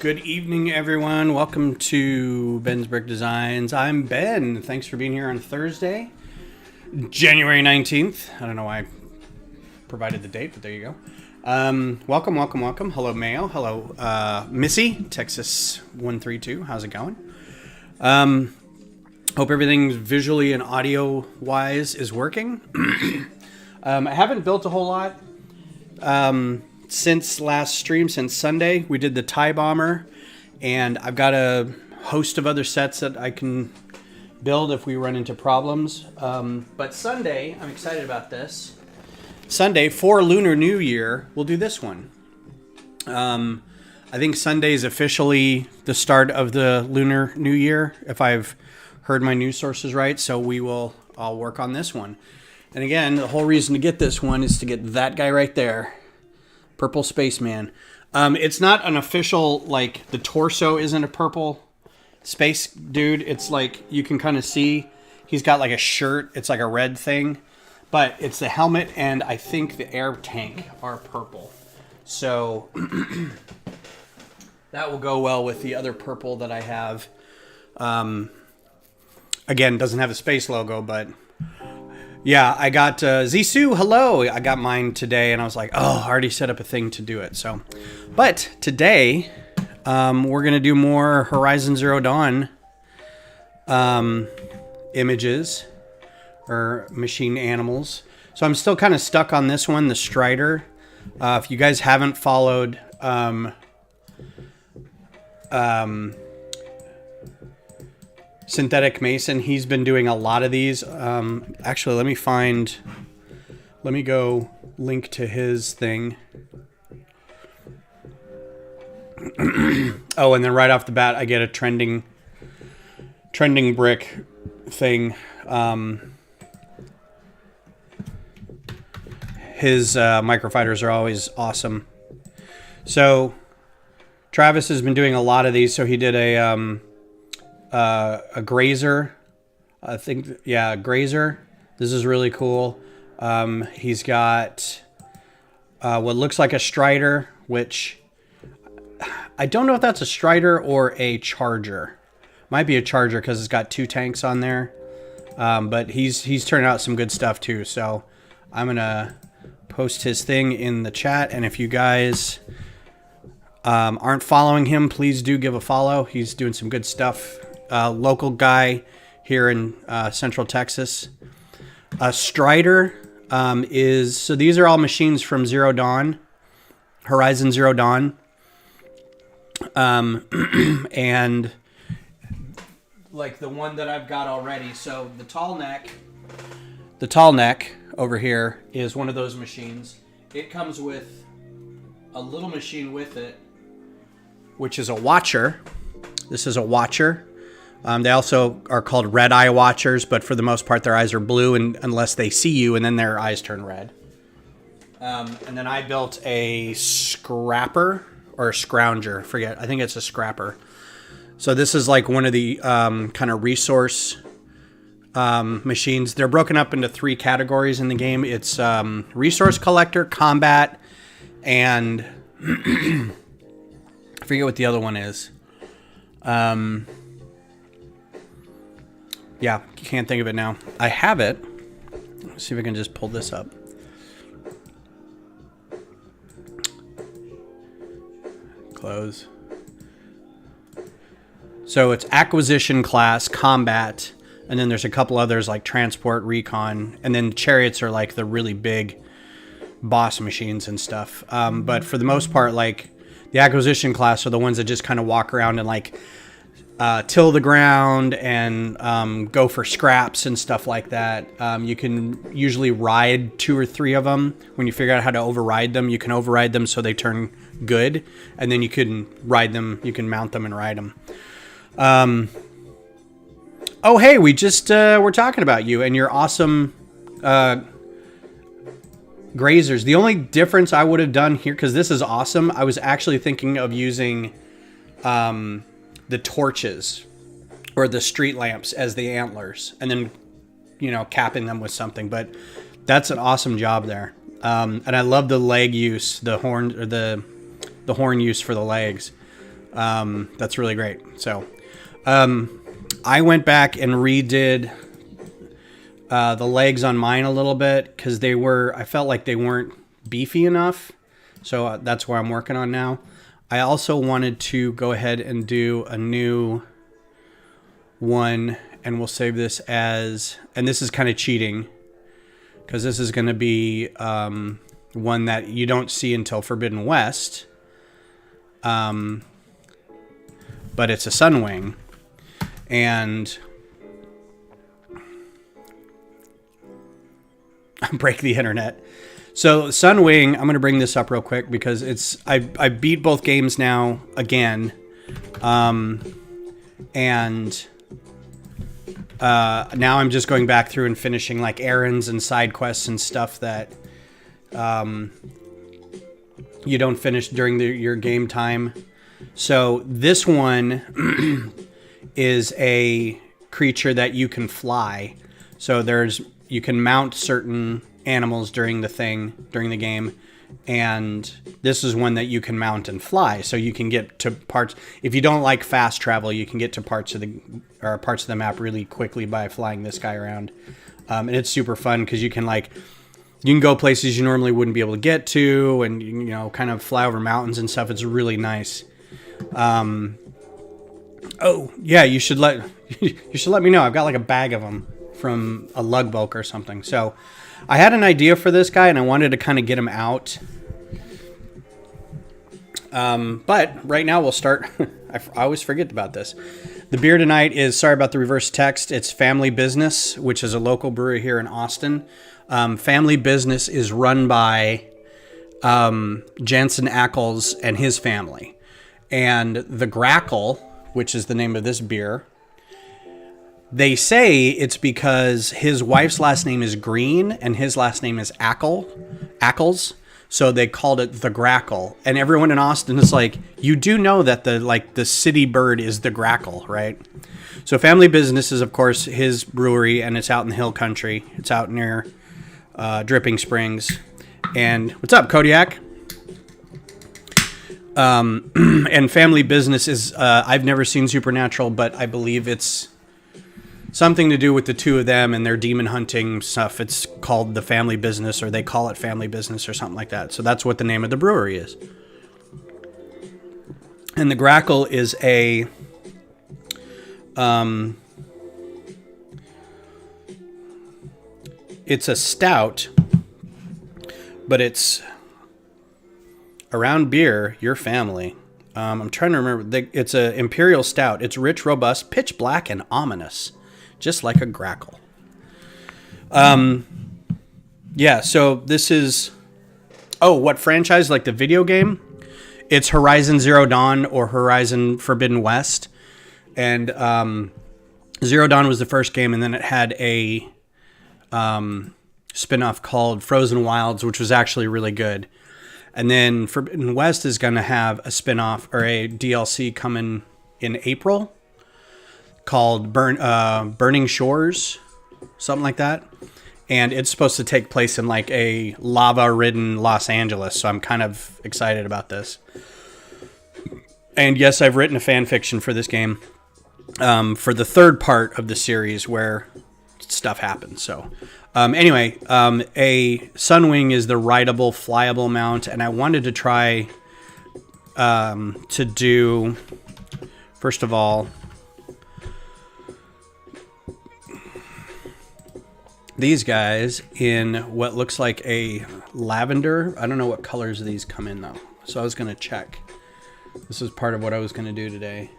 Good evening, everyone. Welcome to Ben's Brick Designs. I'm Ben. Thanks for being here on Thursday, January 19th. I don't know why I provided the date, but there you go. Welcome. Hello, Mayo. Hello, Missy, Texas 132. How's it going? Hope everything visually and audio-wise is working. I haven't built a whole lot. Since last stream, since Sunday, we did the TIE Bomber, and I've got a host of other sets that I can build if we run into problems. But Sunday, I'm excited about this. Sunday, for Lunar New Year, we'll do this one. I think Sunday is officially the start of the Lunar New Year, if I've heard my news sources right, so I'll work on this one. And again, the whole reason to get this one is to get that guy right there. Purple Spaceman. It's not an official, like, the torso isn't a purple space dude. It's like, you can kind of see he's got like a shirt. It's like a red thing. But it's the helmet and I think the air tank are purple. So that will go well with the other purple that I have. Again, doesn't have a space logo, but... yeah, I got Zissou, hello. I got mine today, and I was like, oh, I already set up a thing to do it. So, but today, we're going to do more Horizon Zero Dawn images or machine animals. So I'm still kind of stuck on this one, the Strider. If you guys haven't followed Synthetic Mason, he's been doing a lot of these. Actually, let me go link to his thing. Oh, and then right off the bat, I get a trending brick thing. His microfighters are always awesome. So Travis has been doing a lot of these. So he did a grazer, I think. Yeah, grazer. This is really cool. He's got what looks like a Strider, which I don't know if that's a Strider or a Charger. Might be a Charger because it's got two tanks on there. But he's turning out some good stuff too. So I'm gonna post his thing in the chat, and if you guys aren't following him, please do give a follow. He's doing some good stuff. Local guy here in Central Texas. Strider is... so these are all machines from Zero Dawn. Horizon Zero Dawn. And like the one that I've got already. So the tall neck over here is one of those machines. It comes with a little machine with it, which is a watcher. This is a watcher. They also are called red eye watchers, but for the most part, their eyes are blue unless they see you, and then their eyes turn red. And then I built a scrapper or a scrounger. Forget. I think it's a scrapper. So this is like one of the kind of resource machines. They're broken up into three categories in the game. It's resource collector, combat, and I forget what the other one is. Yeah, can't think of it now. I have it. Let's see if I can just pull this up. Close. So it's acquisition class, combat, and then there's a couple others like transport, recon, and then chariots are like the really big boss machines and stuff. But for the most part, like the acquisition class are the ones that just kind of walk around and like till the ground and go for scraps and stuff like that. You can usually ride 2 or 3 of them. When you figure out how to override them, you can override them so they turn good, and then you can ride them, you can mount them and ride them. Oh hey, we just we're talking about you and your awesome grazers. The only difference I would have done here, because this is awesome, I was actually thinking of using the torches or the street lamps as the antlers, and then, you know, capping them with something. But that's an awesome job there. And I love the leg use, the horn, or the horn use for the legs. That's really great. So I went back and redid the legs on mine a little bit because I felt like they weren't beefy enough. So that's where I'm working on now. I also wanted to go ahead and do a new one, and we'll save this as, and this is kind of cheating because this is going to be one that you don't see until Forbidden West. But it's a Sunwing, and break the internet. So Sunwing, I'm going to bring this up real quick because I beat both games now again. And now I'm just going back through and finishing like errands and side quests and stuff that you don't finish during your game time. So this one is a creature that you can fly. So you can mount certain animals during the game, and this is one that you can mount and fly. So you can get to parts. If you don't like fast travel, you can get to parts of the map really quickly by flying this guy around, and it's super fun because you can go places you normally wouldn't be able to get to, and you know, kind of fly over mountains and stuff. It's really nice. Oh yeah, you should let me know. I've got like a bag of them from a lug bulk or something. So I had an idea for this guy and I wanted to kind of get him out. But right now we'll start. I always forget about this. The beer tonight is, sorry about the reverse text, it's Family Business, which is a local brewery here in Austin. Family Business is run by Jansen Ackles and his family. And the Grackle, which is the name of this beer, they say it's because his wife's last name is Green and his last name is Ackles. So they called it the Grackle. And everyone in Austin is like, you do know that the city bird is the Grackle, right? So Family Business is, of course, his brewery, and it's out in the hill country. It's out near Dripping Springs. And what's up, Kodiak? And Family Business is, I've never seen Supernatural, but I believe it's something to do with the two of them and their demon hunting stuff. It's called the Family Business, or they call it Family Business or something like that. So that's what the name of the brewery is. And the Grackle is it's a stout, but it's around beer, your family. I'm trying to remember. It's an imperial stout. It's rich, robust, pitch black, and ominous. Just like a Grackle. Yeah, so this is... Oh, what franchise? Like the video game? It's Horizon Zero Dawn or Horizon Forbidden West. And Zero Dawn was the first game, and then it had a spin-off called Frozen Wilds, which was actually really good. And then Forbidden West is going to have a spin-off or a DLC coming in April, called Burning Shores, something like that. And it's supposed to take place in like a lava-ridden Los Angeles, so I'm kind of excited about this. And yes, I've written a fan fiction for this game, for the third part of the series where stuff happens. So anyway, a Sunwing is the rideable, flyable mount, and I wanted to try to do, first of all, these guys in what looks like a lavender. I don't know what colors these come in though. So I was going to check. This is part of what I was going to do today.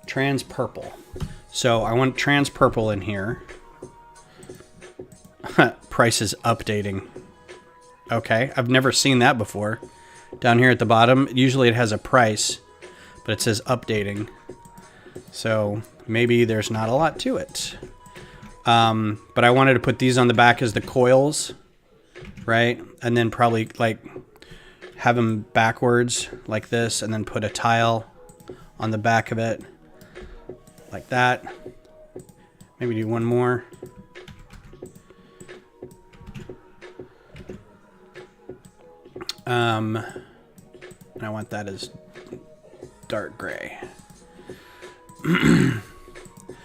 Trans purple. So I want trans purple in here. Price is updating. Okay. I've never seen that before. Down here at the bottom, usually it has a price, but it says updating. So maybe there's not a lot to it. But I wanted to put these on the back as the coils, right? And then probably like have them backwards like this, and then put a tile on the back of it like that. Maybe do one more. And I want that as dark gray.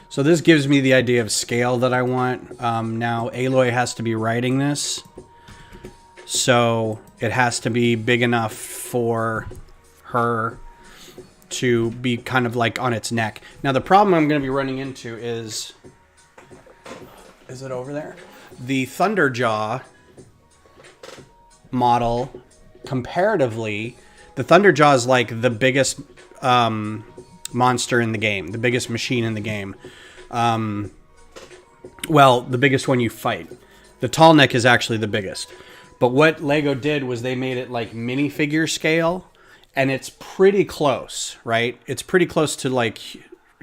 So this gives me the idea of scale that I want. Now Aloy has to be writing this, so it has to be big enough for her to be kind of like on its neck. Now the problem I'm going to be running into is it over there? The Thunderjaw model, comparatively, the Thunderjaw is like the biggest monster in the game, the biggest machine in the game. Well, the biggest one you fight. The tall neck is actually the biggest. But what Lego did was they made it like minifigure scale, and it's pretty close, right? It's pretty close to like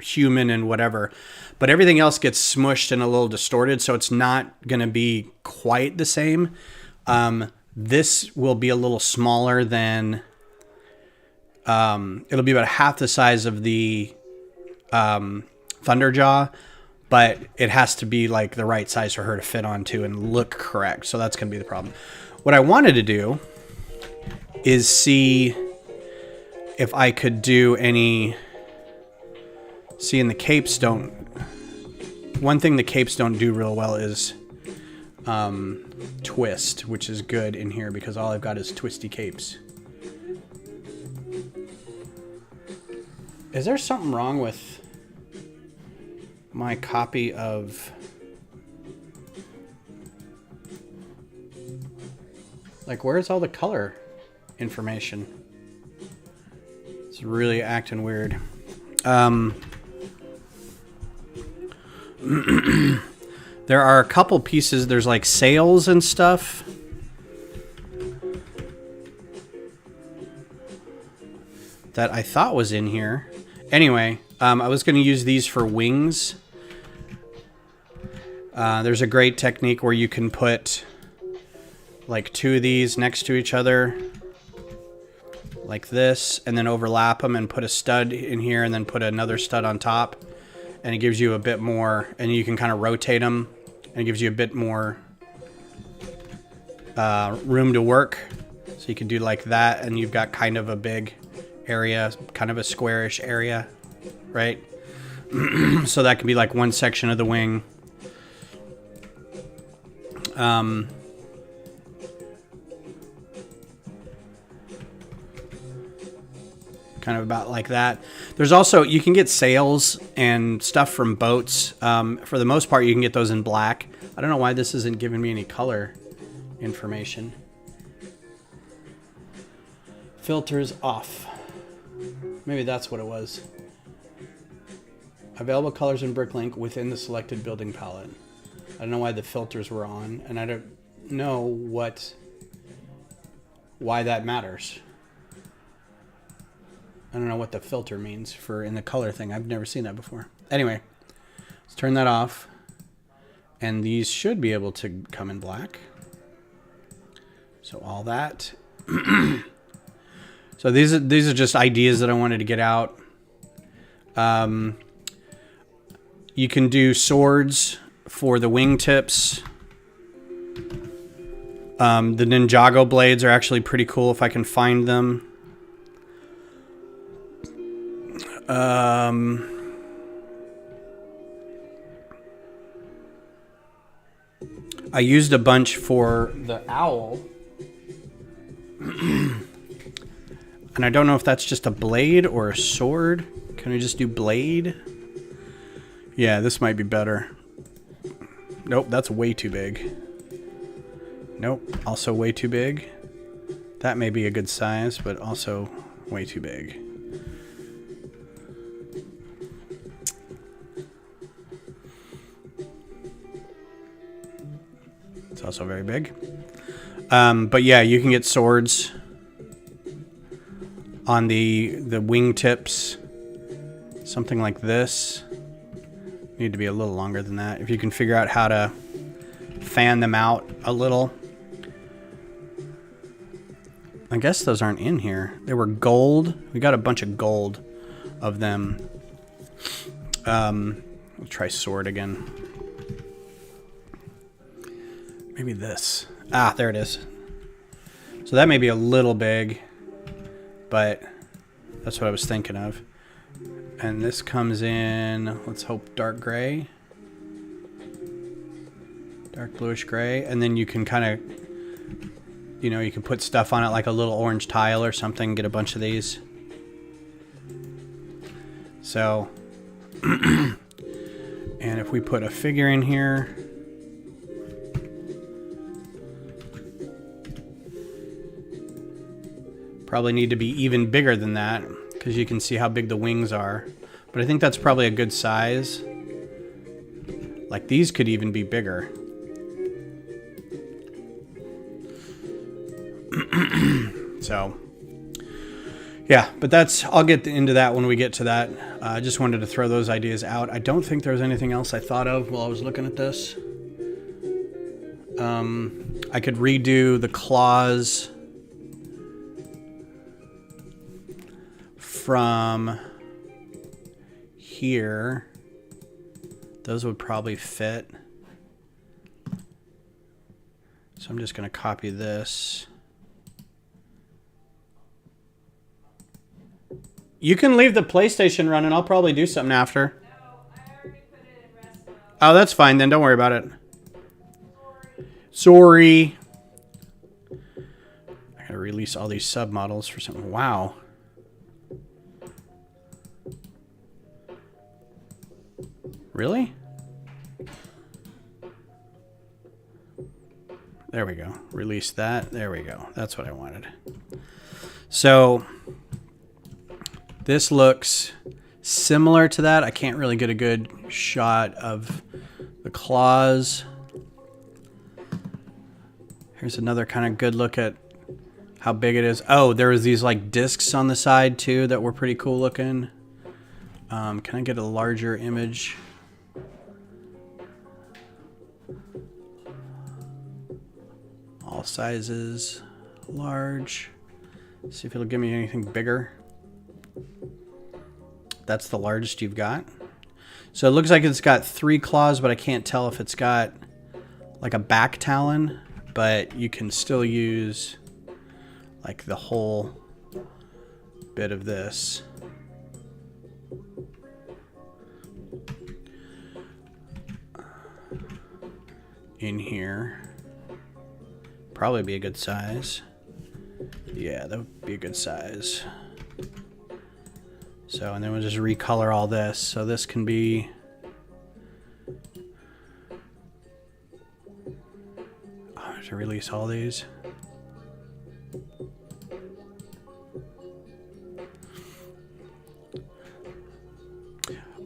human and whatever. But everything else gets smushed and a little distorted, so it's not going to be quite the same. This will be a little smaller than... it'll be about half the size of the Thunderjaw, but it has to be like the right size for her to fit onto and look correct. So that's going to be the problem. What I wanted to do is see if I could do any... See, in the capes don't... One thing the capes don't do real well is twist, which is good in here because all I've got is twisty capes. Is there something wrong with my copy of... Like, where's all the color information? It's really acting weird. There are a couple pieces. There's like sails and stuff. That I thought was in here. Anyway, I was going to use these for wings. There's a great technique where you can put like two of these next to each other like this, and then overlap them and put a stud in here and then put another stud on top, and it gives you a bit more, and you can kind of rotate them and it gives you a bit more room to work. So you can do like that, and you've got kind of a big area, kind of a squarish area, right? So that can be like one section of the wing. Kind of about like that. There's also, you can get sails and stuff from boats. For the most part, you can get those in black. I don't know why this isn't giving me any color information. Filters off. Maybe that's what it was. Available colors in Bricklink within the selected building palette. I don't know why the filters were on, and I don't know why that matters. I don't know what the filter means for in the color thing. I've never seen that before. Anyway, let's turn that off. And these should be able to come in black. So all that. So these are just ideas that I wanted to get out. You can do swords for the wingtips. The Ninjago blades are actually pretty cool if I can find them. I used a bunch for the owl. And I don't know if that's just a blade or a sword. Can we just do blade? Yeah, this might be better. Nope, that's way too big. Nope, also way too big. That may be a good size, but also way too big. It's also very big. But yeah, you can get swords on the wingtips. Something like this. Need to be a little longer than that. If you can figure out how to fan them out a little. I guess those aren't in here. They were gold. We got a bunch of gold of them. We'll try sword again. Maybe this. Ah, there it is. So that may be a little big, but That's what I was thinking of. And this comes in, let's hope, dark gray. Dark bluish gray. And then you can kind of, you know, you can put stuff on it like a little orange tile or something. Get a bunch of these. So, and if we put a figure in here, probably need to be even bigger than that because you can see how big the wings are. But I think that's probably a good size. Like these could even be bigger. So, yeah, but that's, I'll get into that when we get to that. I just wanted to throw those ideas out. I don't think there was anything else I thought of while I was looking at this. I could redo the claws from here. Those would probably fit. So I'm just going to copy this. You can leave the PlayStation running. I'll probably do something after. No, I already put it in rest mode. Oh, that's fine then. Don't worry about it. Sorry. I gotta release all these submodels for something. Wow. Really? There we go. Release that. There we go. That's what I wanted. So this looks similar to that. I can't really get a good shot of the claws. Here's another kind of good look at how big it is. Oh, there was these like discs on the side too that were pretty cool looking. Can I get a larger image? All sizes, large. See if it'll give me anything bigger. That's the largest you've got. So it looks like it's got 3 claws, but I can't tell if it's got like a back talon, but you can still use like the whole bit of this. In here. Probably be a good size. Yeah, that would be a good size. So, and then we'll just recolor all this. So this can be... I have to release all these.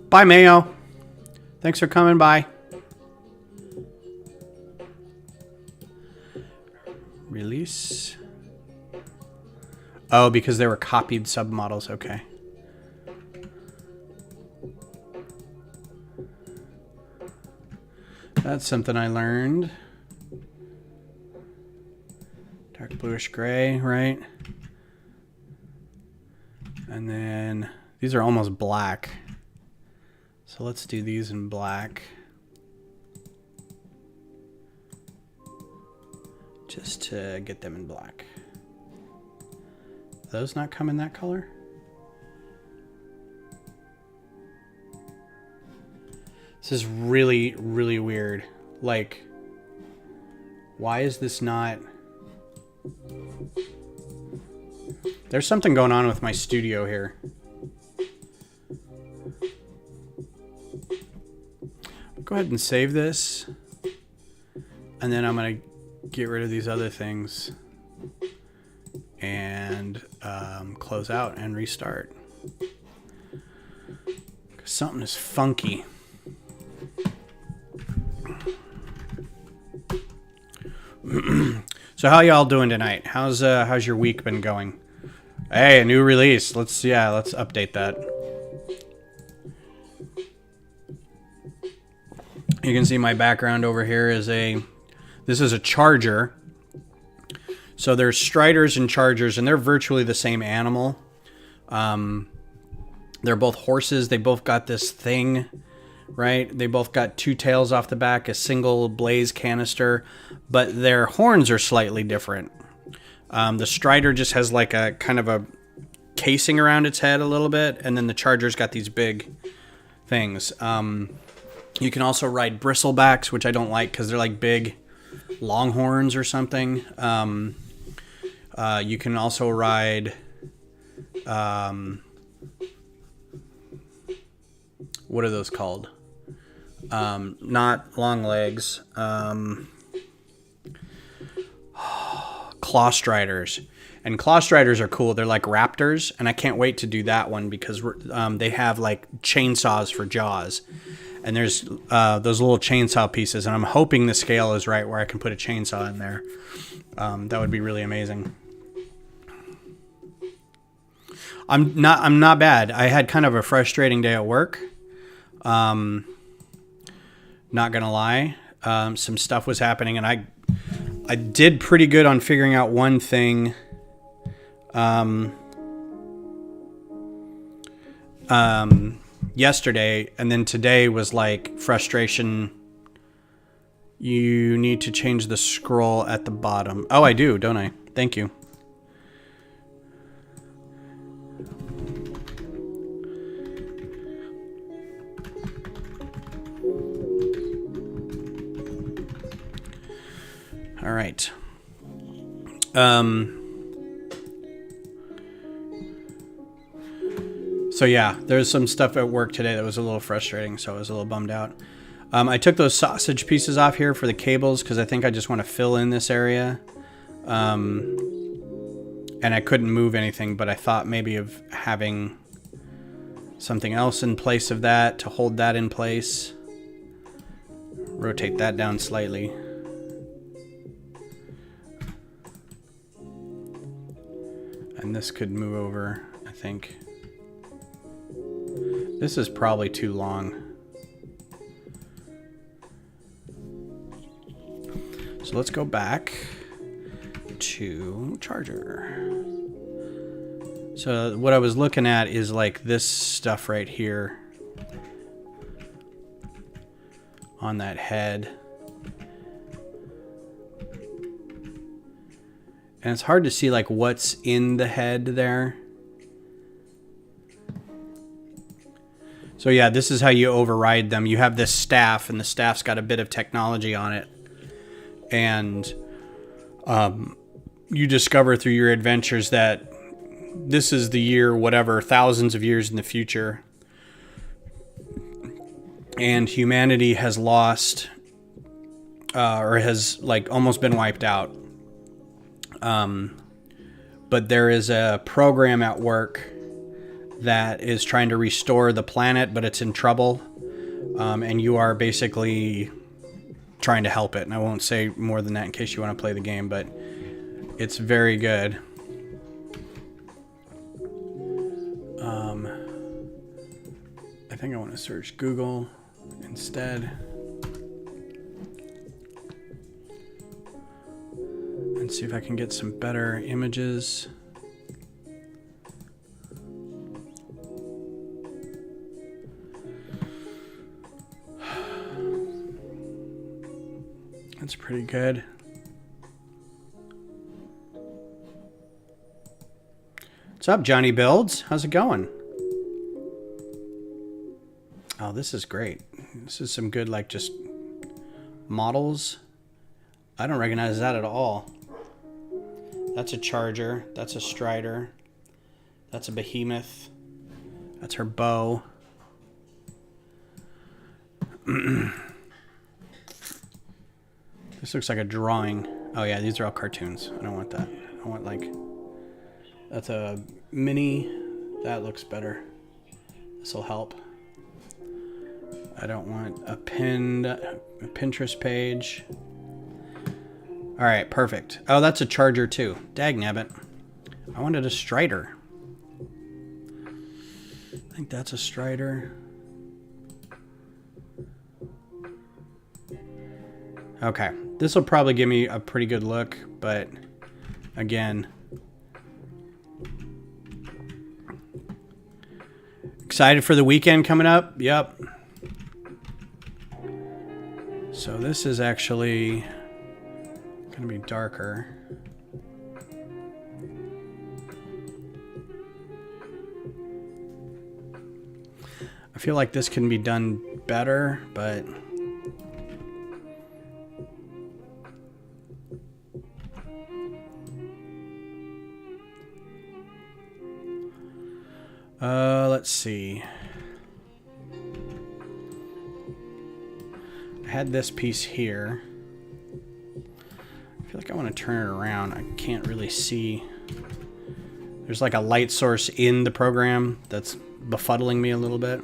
Bye, Mayo. Thanks for coming by. Release. Oh, because they were copied submodels. Okay. That's something I learned. Dark bluish gray, right? And then these are almost black. So let's do these in black. Just to get them in black. Those not come in that color? This is really, really weird. Like, why is this not... There's something going on with my studio here. Go ahead and save this. And then I'm going to get rid of these other things. And close out and restart. 'Cause something is funky. So how y'all doing tonight? How's your week been going? Hey, a new release. Let's update that. You can see my background over here is this is a charger. So there's striders and chargers, and they're virtually the same animal. They're both horses. They both got this thing, right? They both got 2 tails off the back, a single blaze canister, but their horns are slightly different. The strider just has like a kind of a casing around its head a little bit, and then the Charger's got these big things. You can also ride bristlebacks, which I don't like because they're like big longhorns or something. You can also ride what are those called? Not long legs. Claw striders. And claw striders are cool. They're like raptors, and I can't wait to do that one because they have like chainsaws for jaws. And there's those little chainsaw pieces, and I'm hoping the scale is right where I can put a chainsaw in there. That would be really amazing. I'm not bad. I had kind of a frustrating day at work. Not gonna lie. Some stuff was happening, and I did pretty good on figuring out one thing. Yesterday, and then today was like frustration. You need to change the scroll at the bottom. Oh, I do, don't I? Thank you. All right. So yeah, there's some stuff at work today that was a little frustrating, so I was a little bummed out. I took those sausage pieces off here for the cables because I think I just want to fill in this area. And I couldn't move anything, but I thought maybe of having something else in place of that to hold that in place. Rotate that down slightly. And this could move over, I think. This is probably too long. So let's go back to Charger. So what I was looking at is like this stuff right here on that head. And it's hard to see like what's in the head there. So yeah, this is how you override them. You have this staff, and the staff's got a bit of technology on it. And you discover through your adventures that this is the year, whatever, thousands of years in the future. And humanity has lost, or has like almost been wiped out. But there is a program at work that is trying to restore the planet, but it's in trouble. And you are basically trying to help it. And I won't say more than that in case you want to play the game, but it's very good. I think I want to search Google instead. And see if I can get some better images. That's pretty good. What's up, Johnny Builds? How's it going? Oh, this is great. This is some good, like, just models. I don't recognize that at all. That's a Charger. That's a Strider. That's a Behemoth. That's her bow. This looks like a drawing. Oh yeah, these are all cartoons. I don't want that. I want like... That's a mini. That looks better. This will help. I don't want a pinned Pinterest page. All right, perfect. Oh, that's a Charger too. Dagnabbit. I wanted a Strider. I think that's a Strider. Okay, this will probably give me a pretty good look, but again, excited for the weekend coming up. Yep. So this is actually going to be darker. I feel like this can be done better, but let's see. I had this piece here. I feel like I want to turn it around. I can't really see. There's like a light source in the program that's befuddling me a little bit.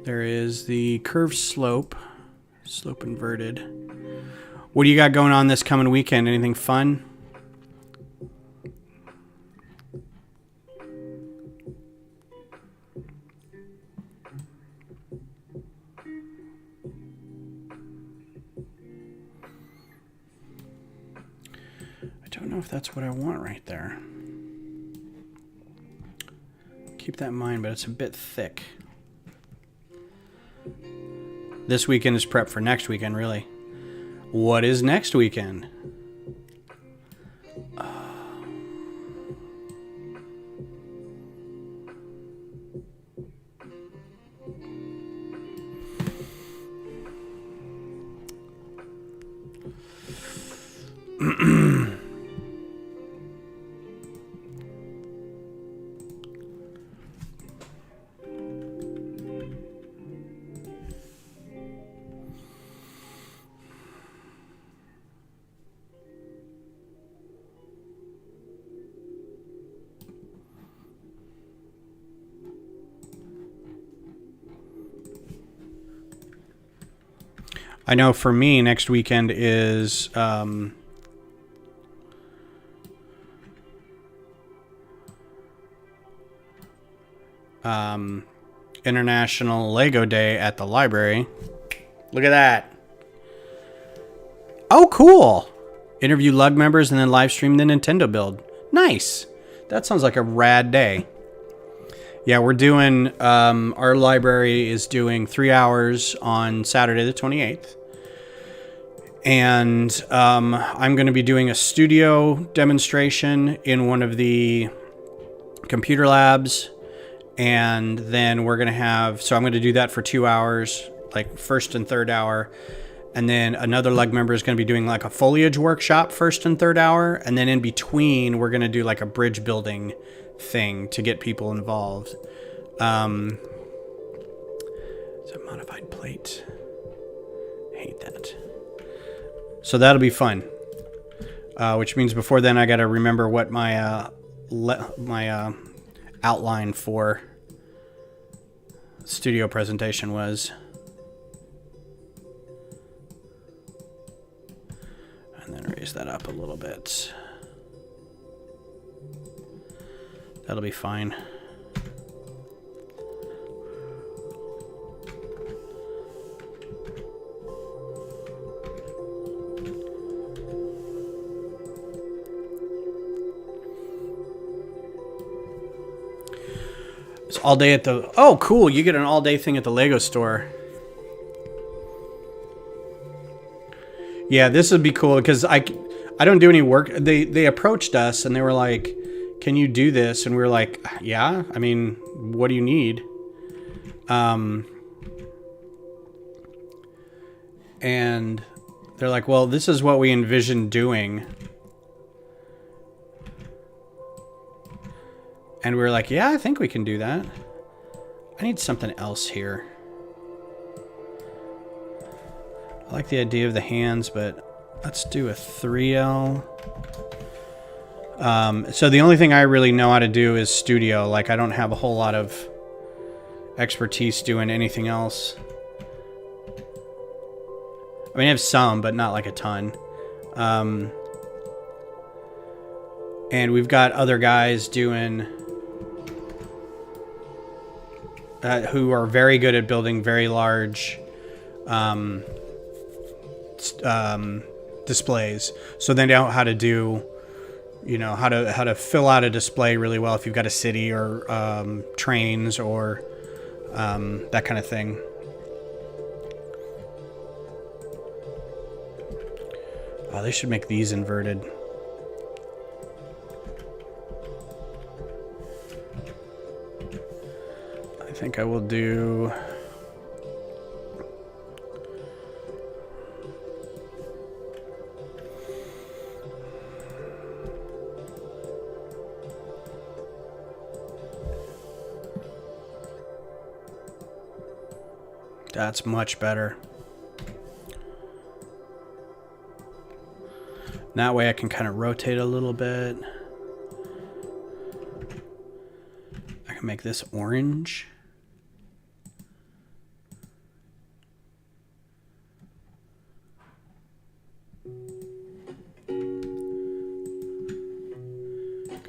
There is the curved slope inverted. What do you got going on this coming weekend? Anything fun? I don't know if that's what I want right there. Keep that in mind, but it's a bit thick. This weekend is prep for next weekend, really. What is next weekend? I know for me, next weekend is International Lego Day at the library. Look at that. Oh, cool. Interview LUG members and then live stream the Nintendo build. Nice. That sounds like a rad day. Yeah, we're doing, our library is doing 3 hours on Saturday the 28th. And I'm going to be doing a studio demonstration in one of the computer labs. And then we're going to have, so I'm going to do that for 2 hours, like first and third hour. And then another LUG member is going to be doing like a foliage workshop first and third hour. And then in between, we're going to do like a bridge building thing to get people involved. It's a modified plate. I hate that. So that'll be fun. Which means before then I got to remember what my outline for studio presentation was. And then raise that up a little bit. That'll be fine. It's all day at the... Oh, cool. You get an all-day thing at the Lego store. Yeah, this would be cool because I don't do any work. They approached us and they were like, can you do this? And we were like, yeah. I mean, what do you need? And they're like, well, this is what we envision doing. And we were like, yeah, I think we can do that. I need something else here. I like the idea of the hands, but let's do a 3L. So the only thing I really know how to do is studio. Like, I don't have a whole lot of expertise doing anything else. I mean, I have some, but not like a ton. And we've got other guys doing... who are very good at building very large displays. So they know how to do, you know, how to fill out a display really well if you've got a city or trains or that kind of thing. Oh, they should make these inverted. I think I will do... That's much better. That way I can kind of rotate a little bit. I can make this orange.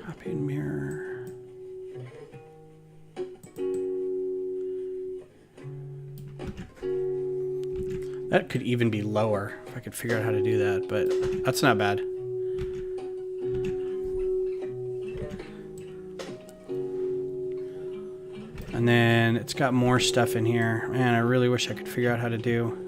Copy and mirror. That could even be lower if I could figure out how to do that, but that's not bad. And then it's got more stuff in here. Man, I really wish I could figure out how to do.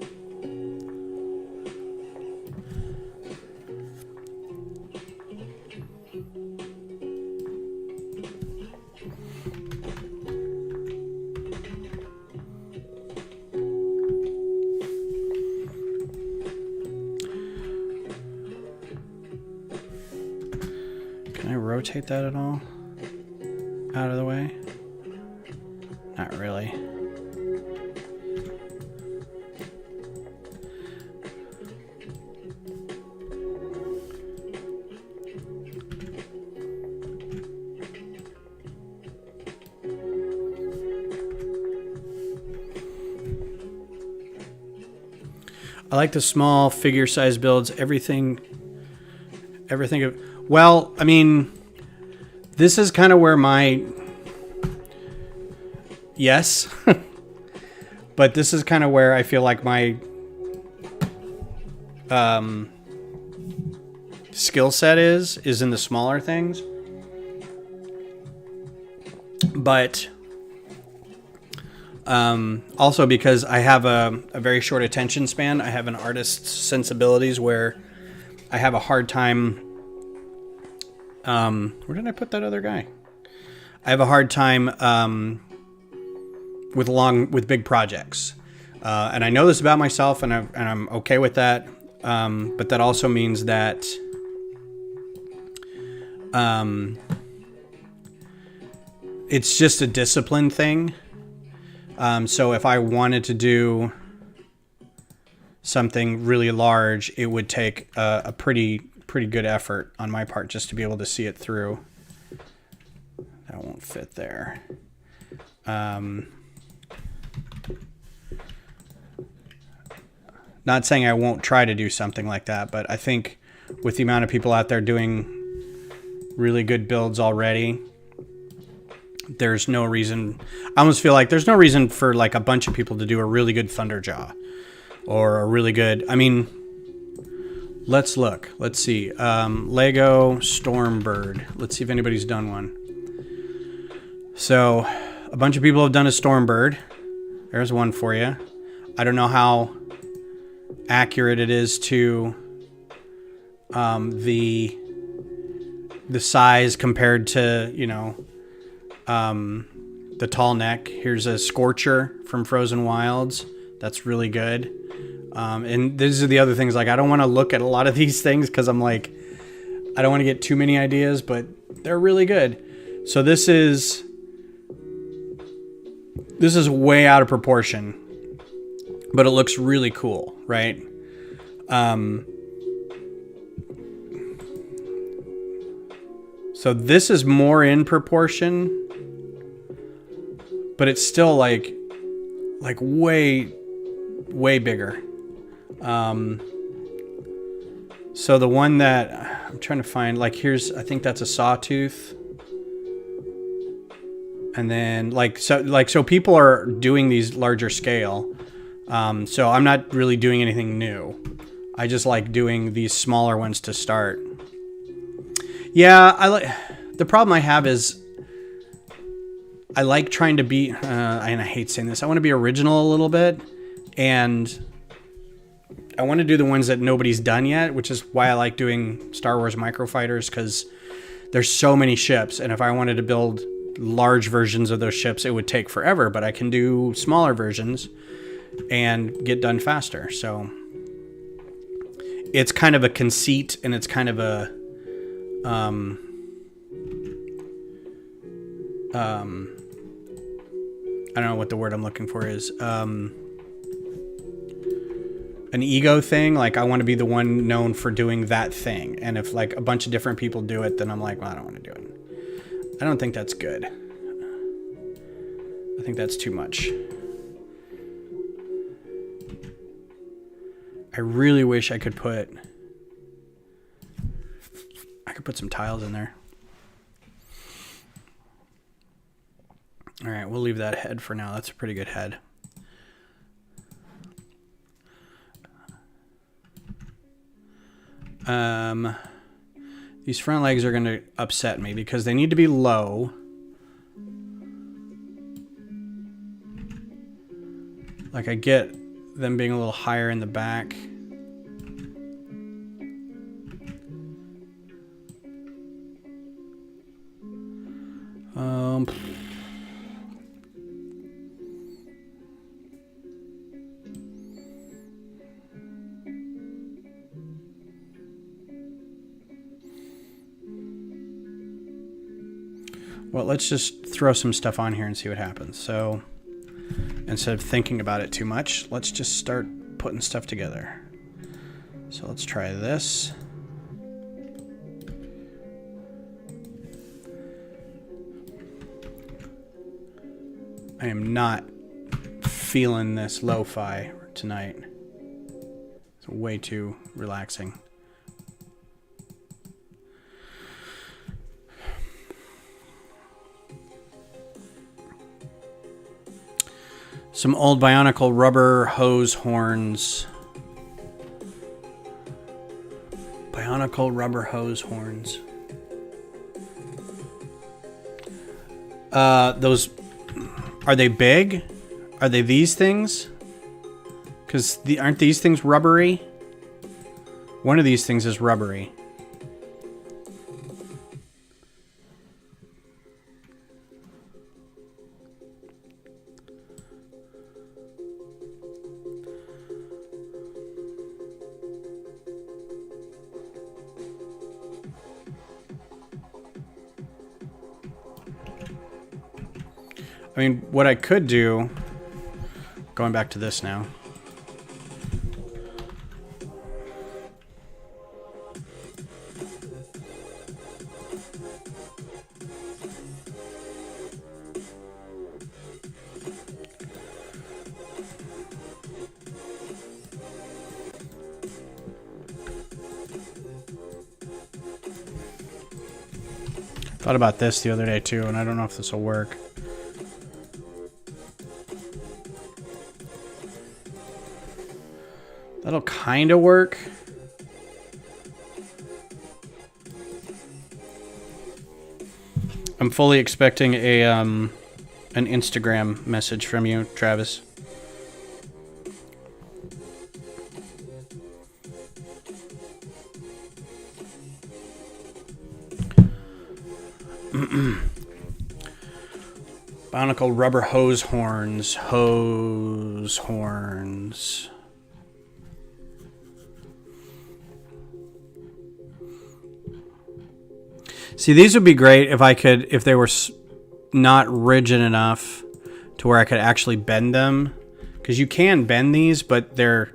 Can I rotate that at all? Out of the way? Not really. I like the small figure size builds. Everything. Well, I mean, this is kind of where my... Yes. But this is kind of where I feel like my skill set is in the smaller things. But also because I have a very short attention span. I have an artist's sensibilities where I have a hard time... where did I put that other guy? I have a hard time... with big projects, and I know this about myself, and I'm okay with that. But that also means that it's just a discipline thing. So if I wanted to do something really large, it would take a pretty good effort on my part just to be able to see it through. That won't fit there. Not saying I won't try to do something like that, but I think with the amount of people out there doing really good builds already, there's no reason... I almost feel like there's no reason for like a bunch of people to do a really good Thunderjaw or a really good... I mean, let's look. Let's see. Lego Stormbird. Let's see if anybody's done one. So a bunch of people have done a Stormbird. There's one for you. I don't know how accurate it is to the size compared to, you know, the tall neck. Here's a Scorcher from Frozen Wilds. That's really good. And these are the other things. Like, I don't want to look at a lot of these things because I'm like, I don't want to get too many ideas, but they're really good. So this is way out of proportion, but it looks really cool, right? So this is more in proportion, but it's still like way bigger. So the one that I'm trying to find, like, here's, I think that's a Sawtooth. And then so people are doing these larger scale. So I'm not really doing anything new. I just like doing these smaller ones to start. Yeah, the problem I have is I like trying to be, and I hate saying this, I want to be original a little bit. And I want to do the ones that nobody's done yet, which is why I like doing Star Wars Microfighters, because there's so many ships, and if I wanted to build large versions of those ships, it would take forever, but I can do smaller versions and get done faster. So it's kind of a conceit, and it's kind of a I don't know what the word I'm looking for is. An ego thing. Like, I want to be the one known for doing that thing. And if like a bunch of different people do it, then I'm like, well, I don't want to do it. I don't think that's good. I think that's too much. I really wish I could put some tiles in there. All right, we'll leave that head for now. That's a pretty good head. These front legs are going to upset me because they need to be low. Like, I get them being a little higher in the back. Well, let's just throw some stuff on here and see what happens. So instead of thinking about it too much, let's just start putting stuff together. So let's try this. I am not feeling this lo-fi tonight. It's way too relaxing. Some old Bionicle rubber hose horns. Bionicle rubber hose horns. Those, are they big? Are they these things? Because aren't these things rubbery? One of these things is rubbery. I mean, what I could do, going back to this now. Thought about this the other day too, and I don't know if this will work. That'll kind of work. I'm fully expecting a an Instagram message from you, Travis. Bionicle rubber hose horns. Hose horns. See, these would be great if they were not rigid enough to where I could actually bend them. Because you can bend these, but they're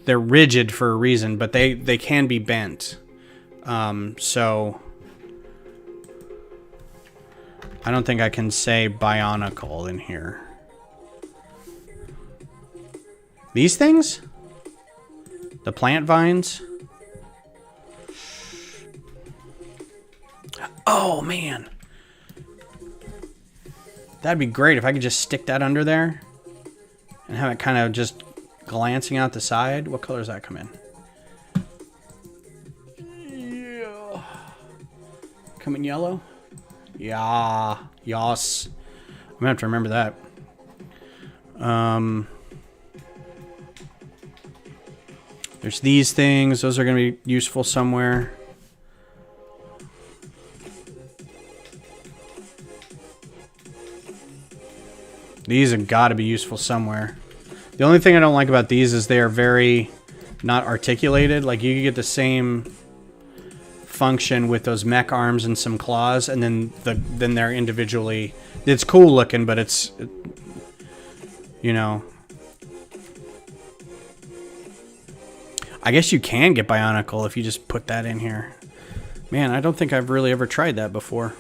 rigid for a reason, but they can be bent. So I don't think I can say Bionicle in here. These things? The plant vines? Oh, man. That'd be great if I could just stick that under there and have it kind of just glancing out the side. What color does that come in? Yeah. Come in yellow? Yeah. Yas. I'm going to have to remember that. There's these things. Those are going to be useful somewhere. These have got to be useful somewhere. The only thing I don't like about these is they are very not articulated. Like, you could get the same function with those mech arms and some claws, and then they're individually... It's cool looking, but it's... You know... I guess you can get Bionicle if you just put that in here. Man, I don't think I've really ever tried that before.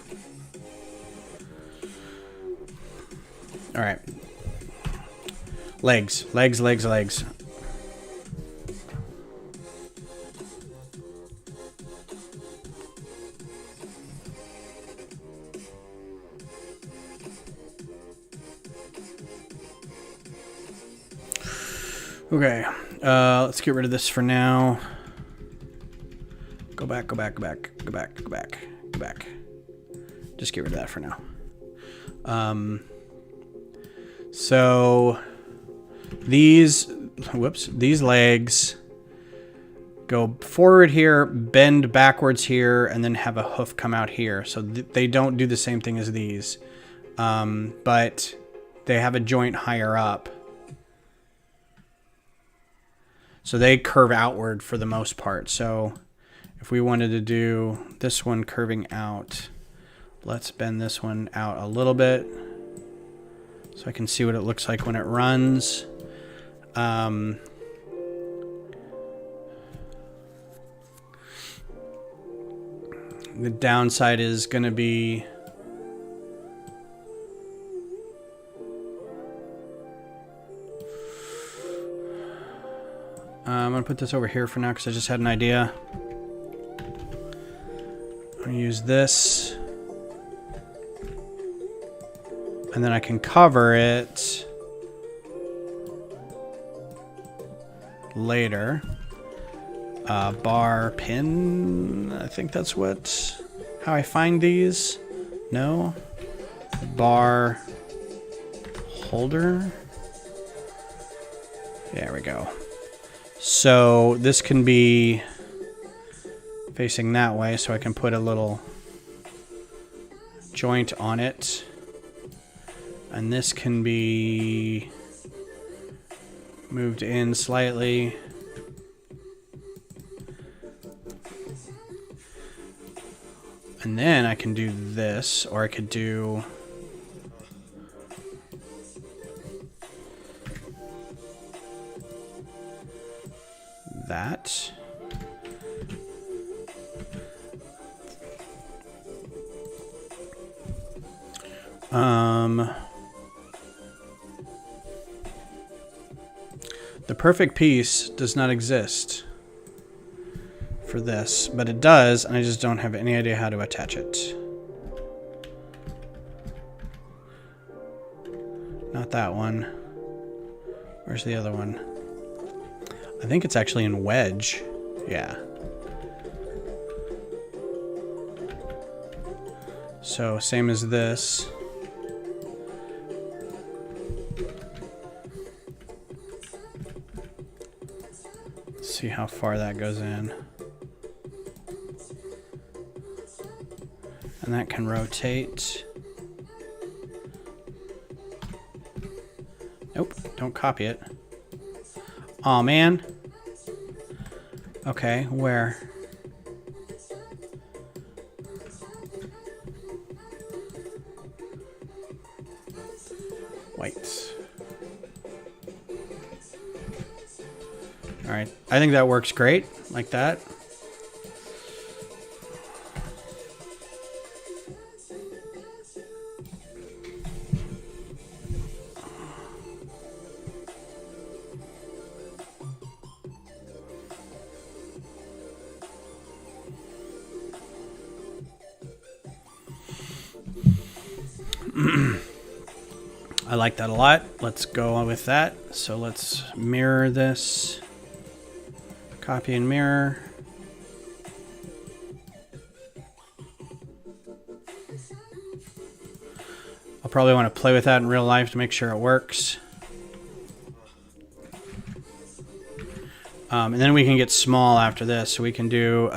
Alright. Legs. Legs, legs, legs. Okay. Let's get rid of this for now. Go back, go back, go back, go back, go back, go back. Just get rid of that for now. So these legs go forward here, bend backwards here, and then have a hoof come out here. So they don't do the same thing as these, but they have a joint higher up. So they curve outward for the most part. So if we wanted to do this one curving out, let's bend this one out a little bit so I can see what it looks like when it runs. The downside is going to be I'm going to put this over here for now because I just had an idea. I'm going to use this. And then I can cover it later. Bar pin. I think that's how I find these. No. Bar holder. There we go. So this can be facing that way, so I can put a little joint on it. And this can be moved in slightly. And then I can do this, or I could do that. The perfect piece does not exist for this, but it does, and I just don't have any idea how to attach it. Not that one. Where's the other one? I think it's actually in wedge. Yeah. So same as this. Let's see how far that goes in. And that can rotate. Nope, don't copy it. Aw, man. Okay, where? White. Alright, I think that works great, like that. I like that a lot. Let's go on with that. So let's mirror this. Copy and mirror. I'll probably want to play with that in real life to make sure it works. And then we can get small after this. So we can do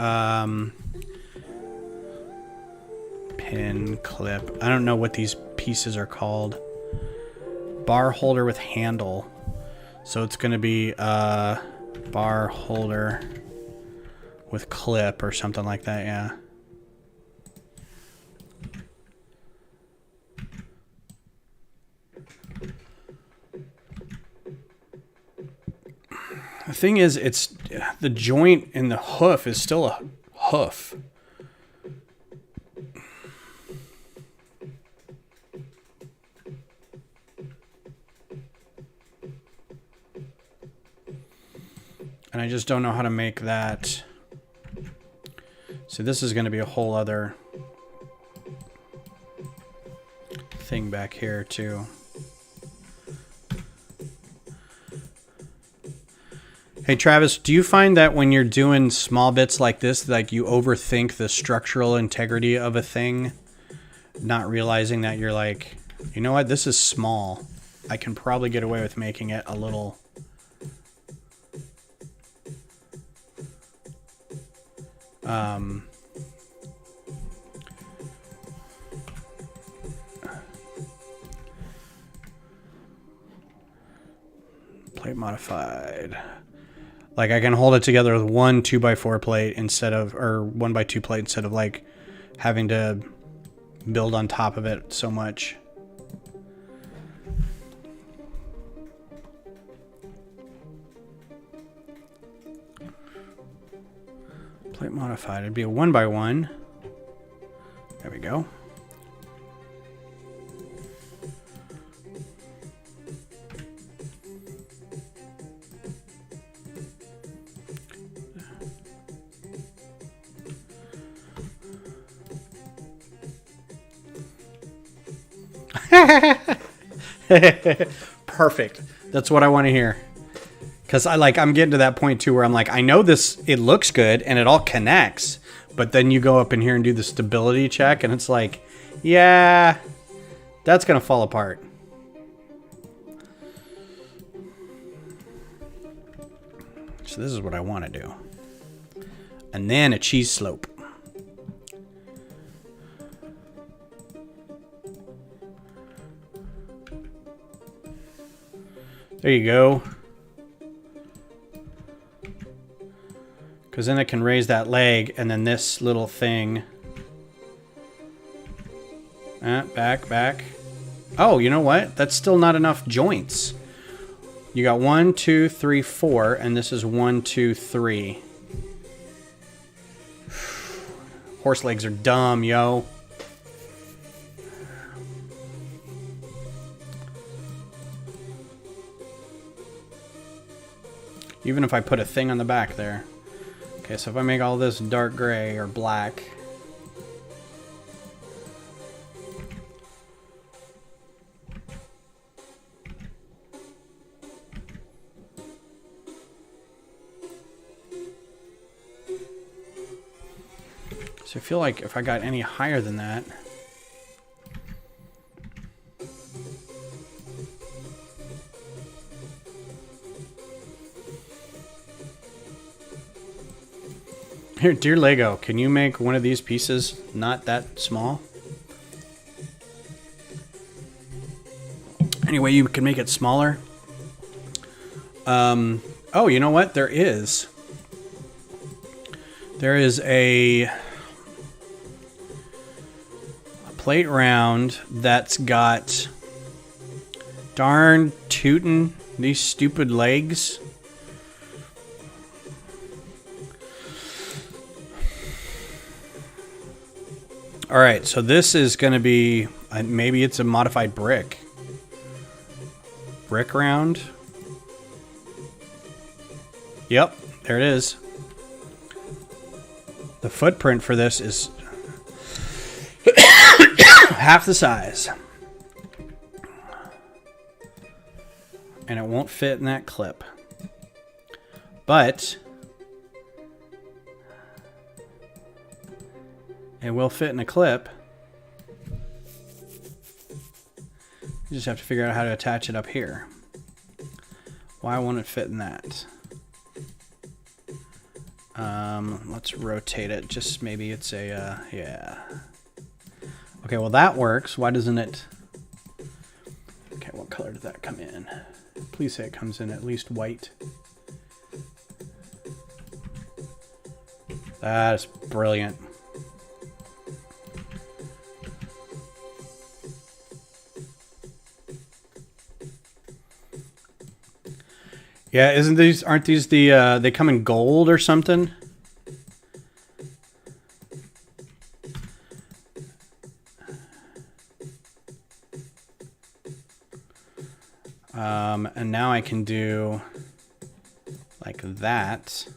pin, clip. I don't know what these pieces are called. Bar holder with handle. So it's going to be bar holder with clip or something like that, yeah. The thing is, it's the joint in the hoof is still a hoof. And I just don't know how to make that. So this is going to be a whole other thing back here too. Hey Travis, do you find that when you're doing small bits like this, like you overthink the structural integrity of a thing, not realizing that you're like, you know what, this is small. I can probably get away with making it a little plate modified. Like I can hold it together with one 2x4 plate instead of, or 1x2 plate instead of like having to build on top of it so much. Plate modified. It'd be a 1x1. There we go. Perfect. That's what I want to hear. Because I'm getting to that point too where I'm like, I know this, it looks good and it all connects, but then you go up in here and do the stability check and it's like, yeah, that's going to fall apart. So this is what I want to do. And then a cheese slope. There you go. Because then it can raise that leg, and then this little thing. Back. Oh, you know what? That's still not enough joints. You got 1, 2, 3, 4, and this is 1, 2, 3. Horse legs are dumb, yo. Even if I put a thing on the back there. Okay, so if I make all this dark gray or black. So I feel like if I got any higher than that. Here, dear Lego, can you make one of these pieces not that small? Anyway, you can make it smaller. Oh, you know what? There is a plate round that's got darn tootin' these stupid legs. All right, so this is going to be, maybe it's a modified brick. Brick round. Yep, there it is. The footprint for this is half the size. And it won't fit in that clip. But it will fit in a clip. You just have to figure out how to attach it up here. Why won't it fit in that? Let's rotate it. Just maybe it's a, yeah. Okay, well that works. Why doesn't it? Okay, what color did that come in? Please say it comes in at least white. That's brilliant. Yeah, aren't these the, they come in gold or something? And now I can do like that.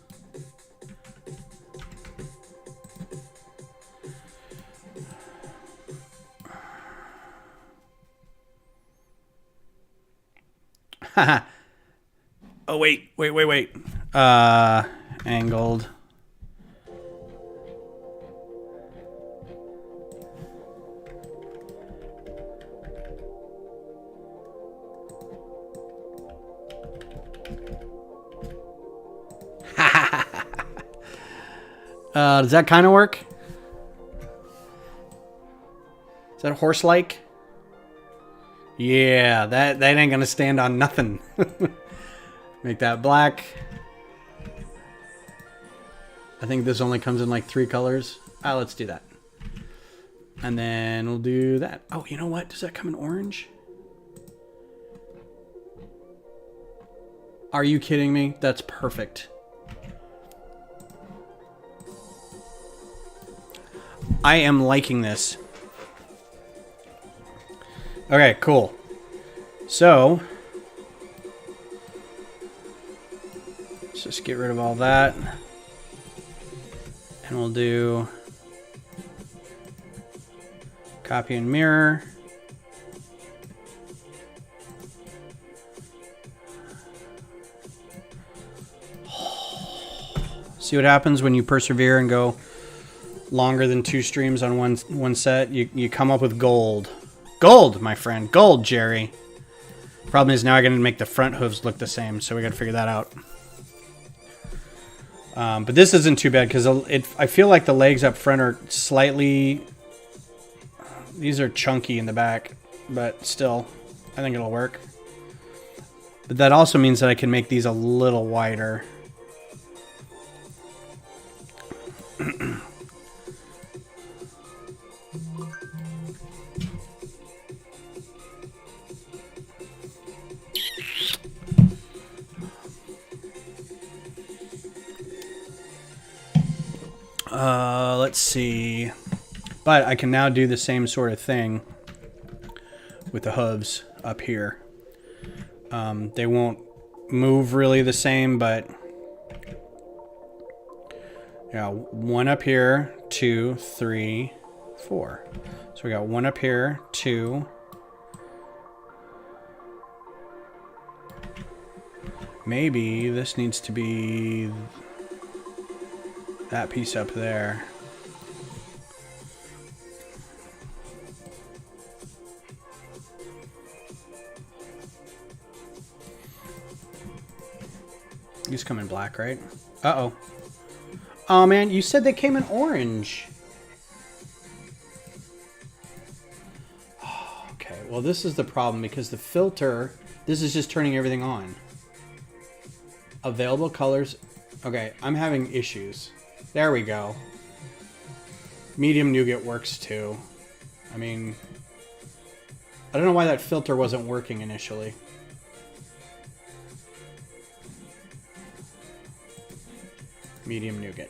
Haha. Oh, wait. Angled. Does that kind of work? Is that horse-like? Yeah, that ain't gonna stand on nothing. Make that black. I think this only comes in like 3 colors. Let's do that. And then we'll do that. Oh, you know what? Does that come in orange? Are you kidding me? That's perfect. I am liking this. Okay, cool. So, let's just get rid of all that. And we'll do copy and mirror. See what happens when you persevere and go longer than 2 streams on one set? You come up with gold. Gold, my friend. Gold, Jerry. Problem is now I gotta make the front hooves look the same, so we gotta figure that out. But this isn't too bad because I feel like the legs up front are slightly... These are chunky in the back, but still, I think it'll work. But that also means that I can make these a little wider. Let's see. But I can now do the same sort of thing with the hooves up here. They won't move really the same, but yeah, 1 up here, 2, 3, 4. So we got 1 up here, 2. Maybe this needs to be that piece up there. These come in black, right? Uh-oh. Oh, man, you said they came in orange. Oh, okay, well, this is the problem because the filter, this is just turning everything on. Available colors. Okay, I'm having issues. There we go. Medium nougat works too. I mean, I don't know why that filter wasn't working initially. Medium nougat.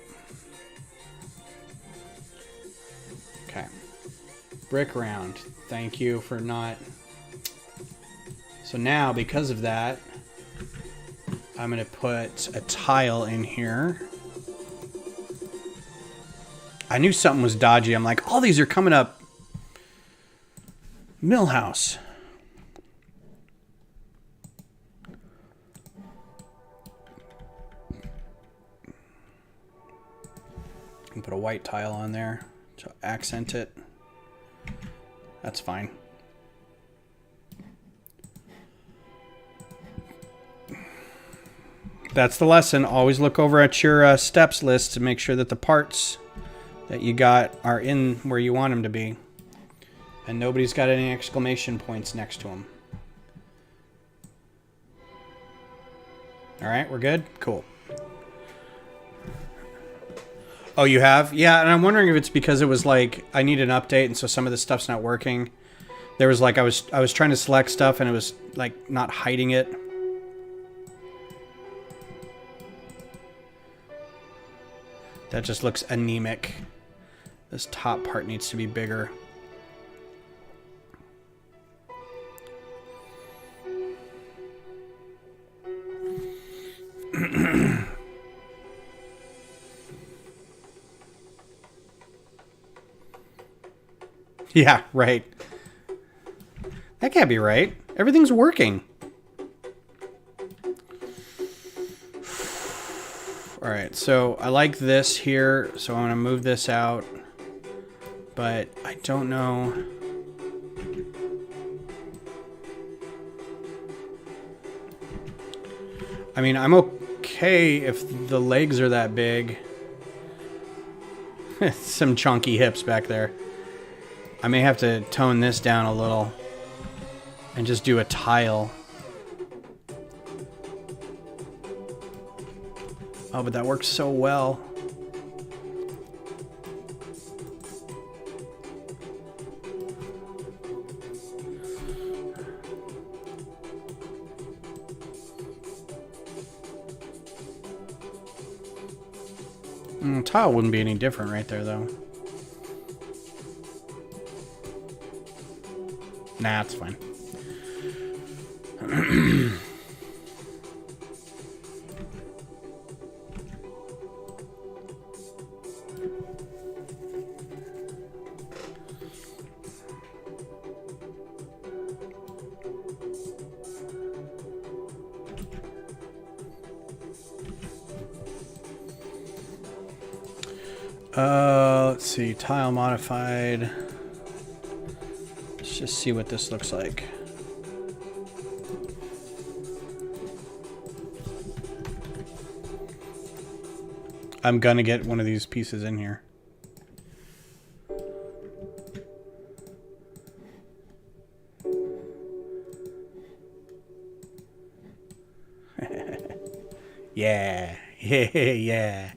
Okay. Brick round. Thank you for not... So now, because of that, I'm going to put a tile in here. I knew something was dodgy. I'm like, all these are coming up Millhouse. And put a white tile on there to accent it. That's fine. That's the lesson. Always look over at your steps list to make sure that the parts that you got are in where you want them to be. And nobody's got any exclamation points next to them. All right, we're good? Cool. Oh, you have? Yeah, and I'm wondering if it's because it was like I need an update, and so some of the stuff's not working. There was like I was trying to select stuff, and it was like not hiding it. That just looks anemic. This top part needs to be bigger. Yeah, right. That can't be right. Everything's working. All right, so I like this here, so I'm gonna move this out, but I don't know. I mean, I'm okay if the legs are that big. Some chunky hips back there. I may have to tone this down a little and just do a tile. Oh, but that works so well. Tile wouldn't be any different right there, though. Nah, it's fine. Let's see, tile modified. Let's just see what this looks like. I'm gonna get one of these pieces in here. Yeah, yeah.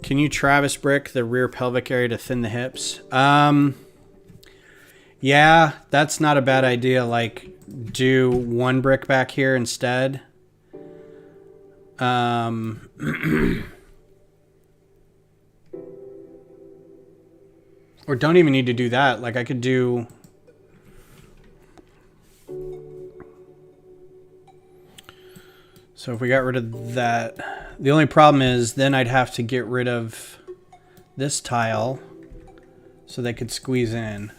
Can you Travis brick the rear pelvic area to thin the hips? Yeah, that's not a bad idea. Like, do one brick back here instead. Or don't even need to do that. Like, I could do... So if we got rid of that, the only problem is then I'd have to get rid of this tile so they could squeeze in.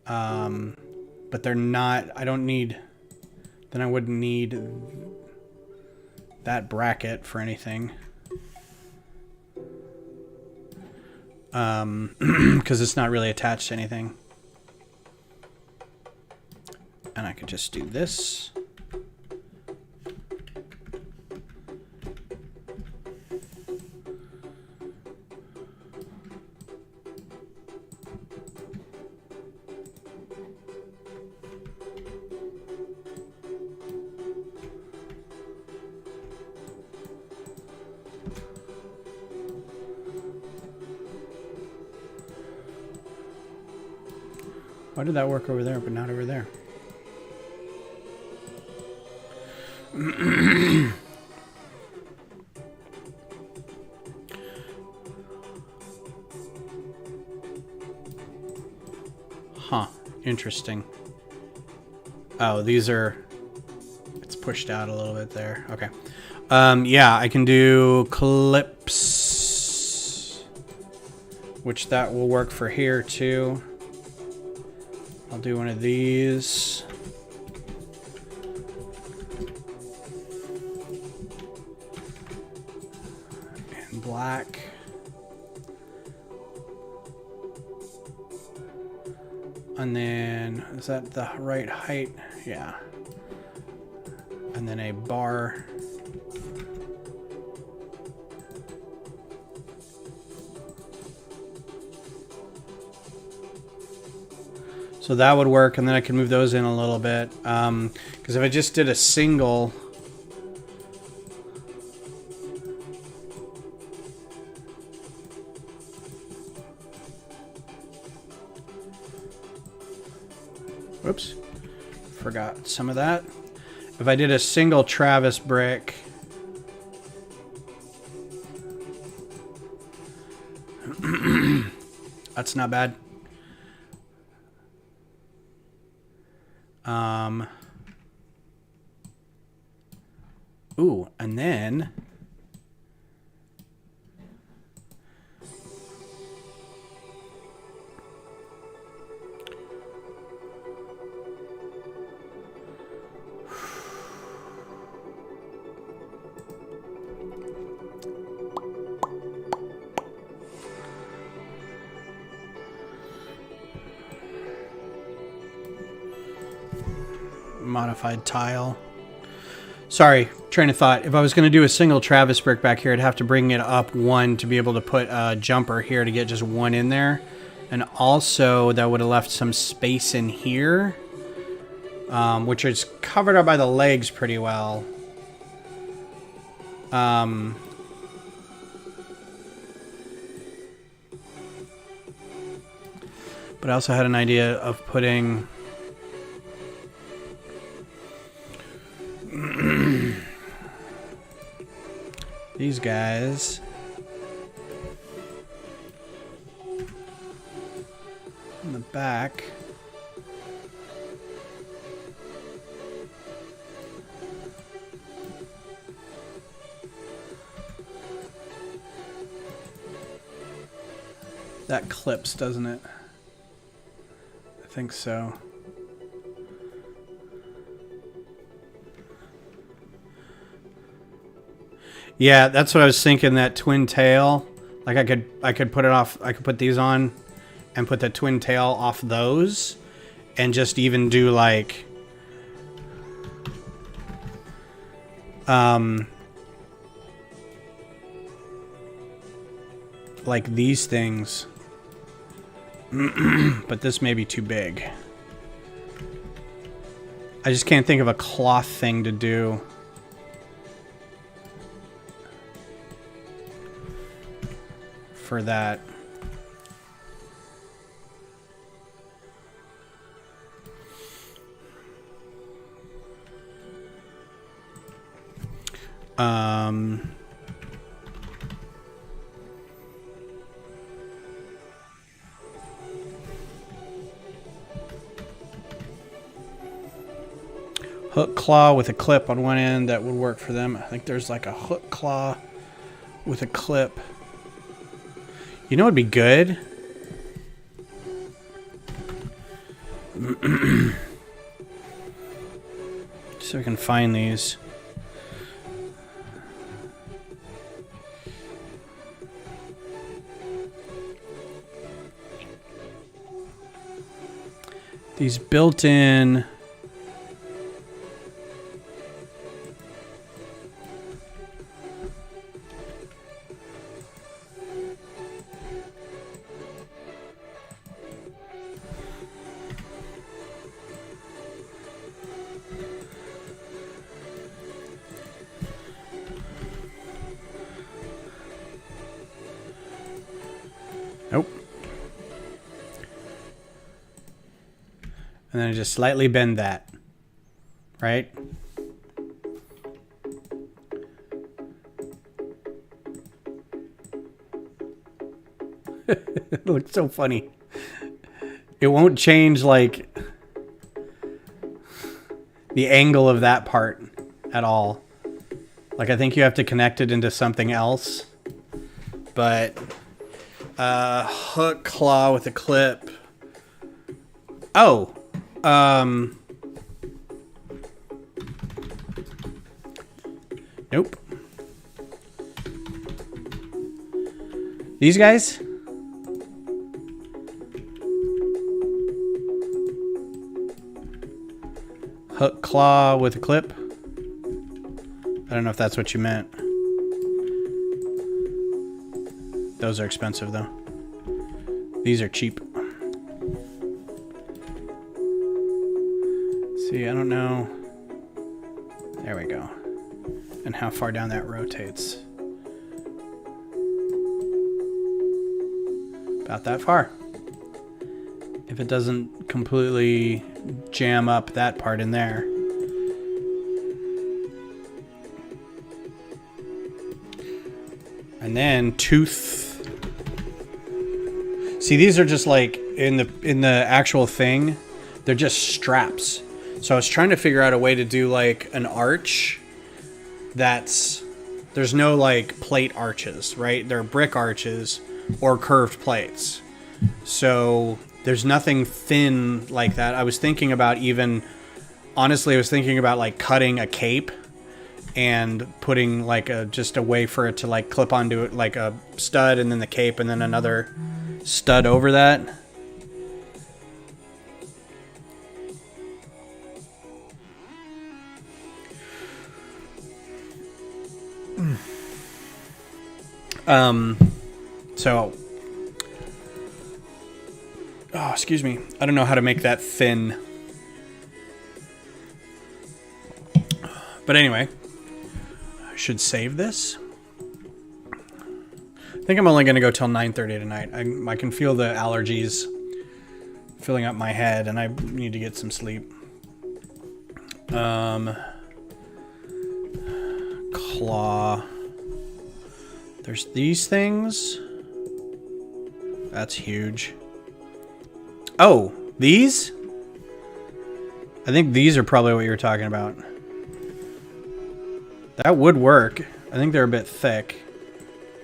But they're not, I don't need, then I wouldn't need that bracket for anything. Because it's not really attached to anything. And I could just do this. Why did that work over there, but not over there? Huh. Interesting. Oh, these are... It's pushed out a little bit there. Okay. Yeah, I can do clips. Which that will work for here, too. I'll do one of these. And black. And then, is that the right height? Yeah. And then a bar. So that would work, and then I can move those in a little bit. Because if I just did a single... Whoops. Forgot some of that. If I did a single Travis brick... That's not bad. Ooh, and then... Modified tile. Sorry, train of thought. If I was going to do a single Travis brick back here, I'd have to bring it up one to be able to put a jumper here to get just one in there. And also, that would have left some space in here, which is covered up by the legs pretty well. But I also had an idea of putting... these guys in the back. That clips, doesn't it? I think so. Yeah, that's what I was thinking, that twin tail. Like I could put it off, I could put these on and put the twin tail off those and just even do like these things. But this may be too big. I just can't think of a cloth thing to do. For that. Hook claw with a clip on one end, that would work for them. I think there's like a hook claw with a clip. You know what would be good? So we can find these. These built-in... Nope. And then I just slightly bend that. Right? It looks so funny. It won't change, like, the angle of that part at all. Like, I think you have to connect it into something else. But... hook claw with a clip. Oh. Nope. These guys? hook claw with a clip. I don't know if that's what you meant. Those are expensive though. These are cheap. See, I don't know. There we go. And how far down that rotates. About that far. If it doesn't completely jam up that part in there. And then tooth. See, these are just like in the actual thing, they're just straps. So I was trying to figure out a way to do like an arch that's, there's no like plate arches, right? They're brick arches or curved plates. So there's nothing thin like that. I was thinking about honestly, I was thinking about like cutting a cape and putting like just a way for it to like clip onto it, like a stud and then the cape and then another stud over that. So, oh, excuse me. I don't know how to make that thin. But anyway, I should save this. I think I'm only going to go till 9:30 tonight. I can feel the allergies filling up my head, and I need to get some sleep. Claw. There's these things. That's huge. Oh, these? I think these are probably what you're talking about. That would work. I think they're a bit thick.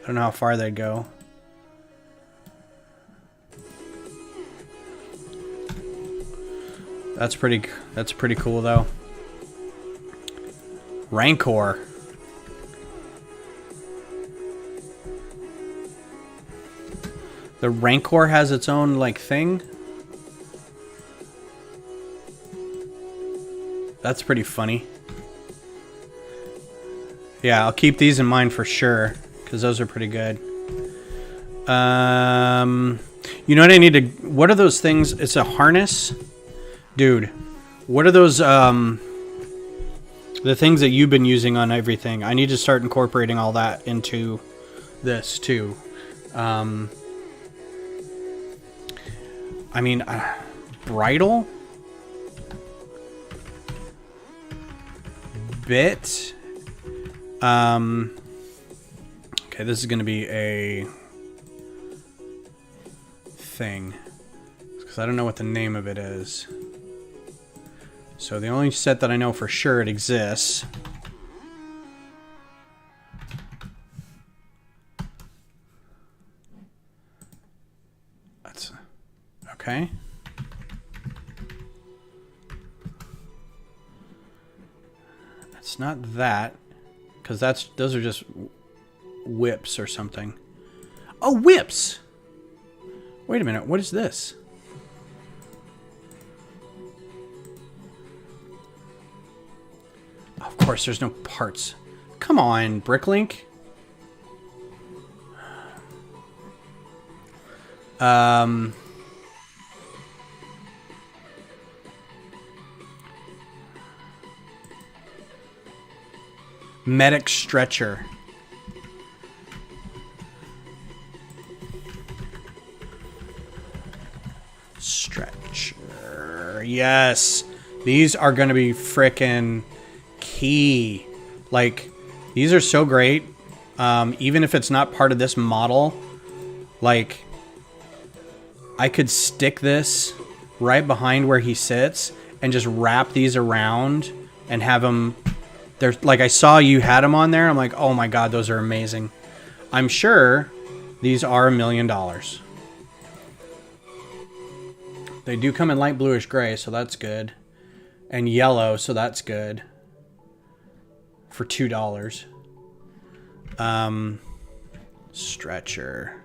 I don't know how far they'd go. That's pretty cool though. Rancor. The Rancor has its own like thing. That's pretty funny. Yeah, I'll keep these in mind for sure, because those are pretty good. You know what I need to... What are those things? It's a harness? Dude, what are those... the things that you've been using on everything? I need to start incorporating all that into this, too. I mean, bridle? Bit? Okay, this is going to be a thing. Because I don't know what the name of it is. So the only set that I know for sure it exists. That's... Okay. It's not that. Because those are just whips or something. Oh, whips! Wait a minute, what is this? Of course, there's no parts. Come on, Bricklink. Medic stretcher. Stretcher. Yes. These are going to be frickin' key. Like, these are so great. Even if it's not part of this model, like, I could stick this right behind where he sits and just wrap these around and have them... There's, like, I saw you had them on there. I'm like, oh my god, those are amazing. I'm sure these are $1 million. They do come in light bluish gray, so that's good. And yellow, so that's good. For $2. Stretcher.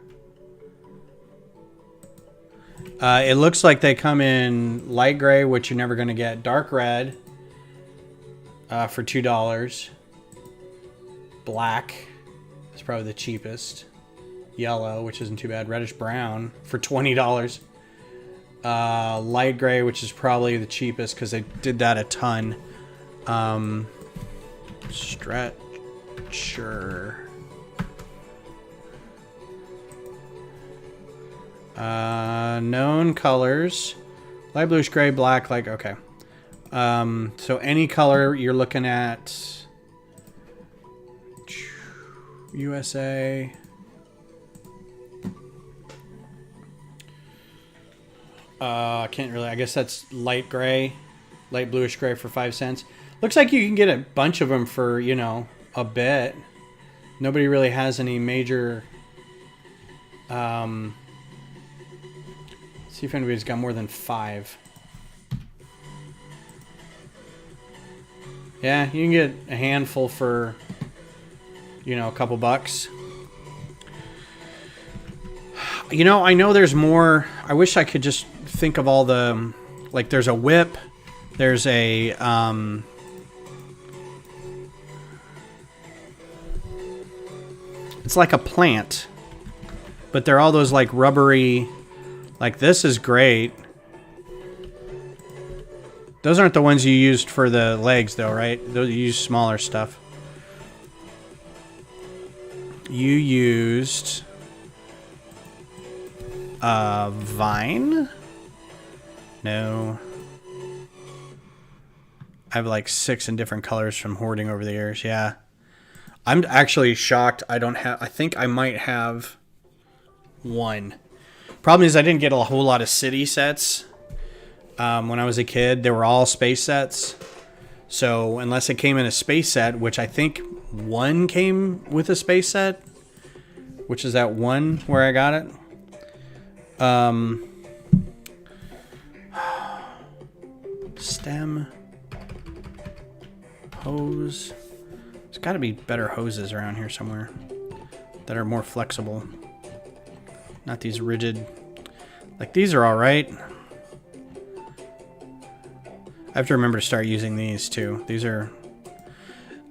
It looks like they come in light gray, which you're never going to get. Dark red. for $2. Black is probably the cheapest. Yellow, which isn't too bad. Reddish brown for $20. Light gray, which is probably the cheapest because they did that a ton. Stretcher. Known colors. Light bluish, gray, black, like, okay. So any color you're looking at. USA. I can't really, I guess that's light gray, light bluish gray for 5 cents. Looks like you can get a bunch of them for, you know, a bit. Nobody really has any major, see if anybody's got more than 5. Yeah, you can get a handful for, you know, a couple bucks. You know, I know there's more. I wish I could just think of all the, like, there's a whip. There's a, it's like a plant. But they're all those, like, rubbery, like, this is great. Those aren't the ones you used for the legs, though, right? Those, you use smaller stuff. You used vine? No. I have like 6 in different colors from hoarding over the years. Yeah. I'm actually shocked I don't have, I think I might have 1. Problem is I didn't get a whole lot of city sets. When I was a kid, they were all space sets. So unless it came in a space set, which I think 1 came with a space set, which is that one where I got it. Stem. Hose. There's got to be better hoses around here somewhere that are more flexible. Not these rigid. Like, these are all right. I have to remember to start using these too. These are...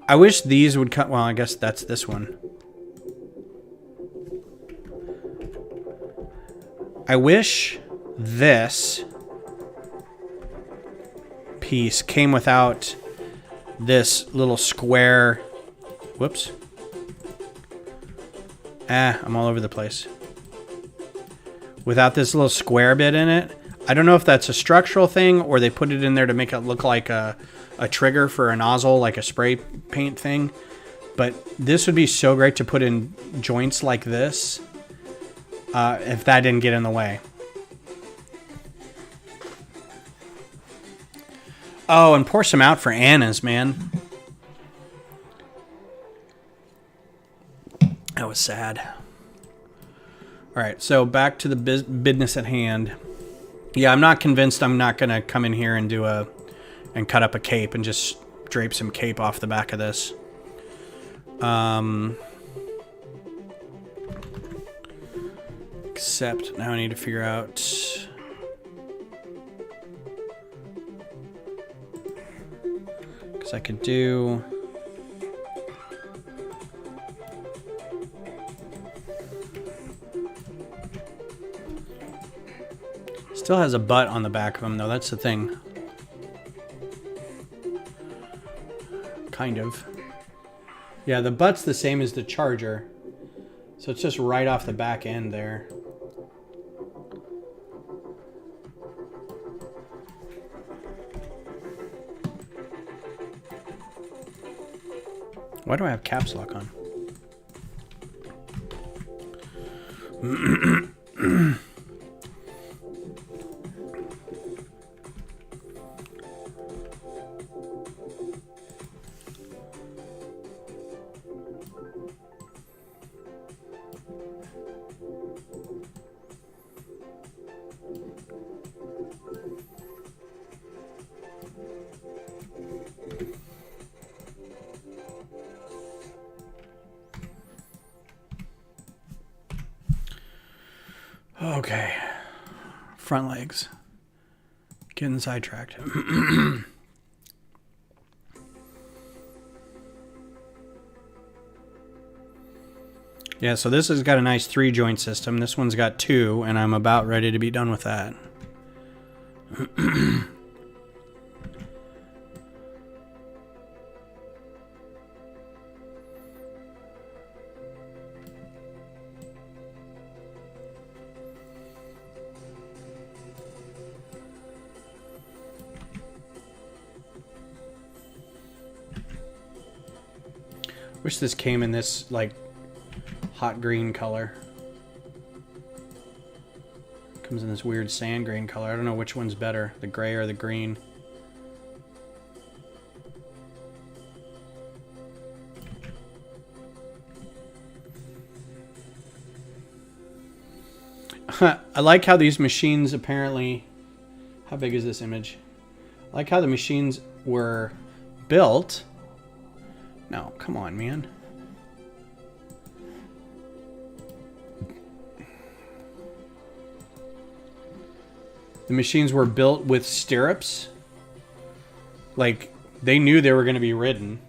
I wish these would cut... Well, I guess that's this one. I wish this piece came without this little square... Whoops. I'm all over the place. Without this little square bit in it. I don't know if that's a structural thing or they put it in there to make it look like a trigger for a nozzle, like a spray paint thing. But this would be so great to put in joints like this if that didn't get in the way. Oh, and pour some out for Anna's, man. That was sad. All right, so back to the business at hand. Yeah, I'm not convinced I'm not going to come in here and and cut up a cape and just drape some cape off the back of this. Except now I need to figure out... Because I could do... Still has a butt on the back of him, though. That's the thing. Kind of. Yeah, the butt's the same as the Charger. So it's just right off the back end there. Why do I have caps lock on? Okay. Front legs. Getting sidetracked. Yeah, so this has got a nice 3-joint system. This one's got 2, and I'm about ready to be done with that. Wish this came in this, like, hot green color. Comes in this weird sand green color. I don't know which one's better, the gray or the green. I like how these machines apparently... How big is this image? I like how the machines were built... No, come on, man. The machines were built with stirrups. Like, they knew they were going to be ridden.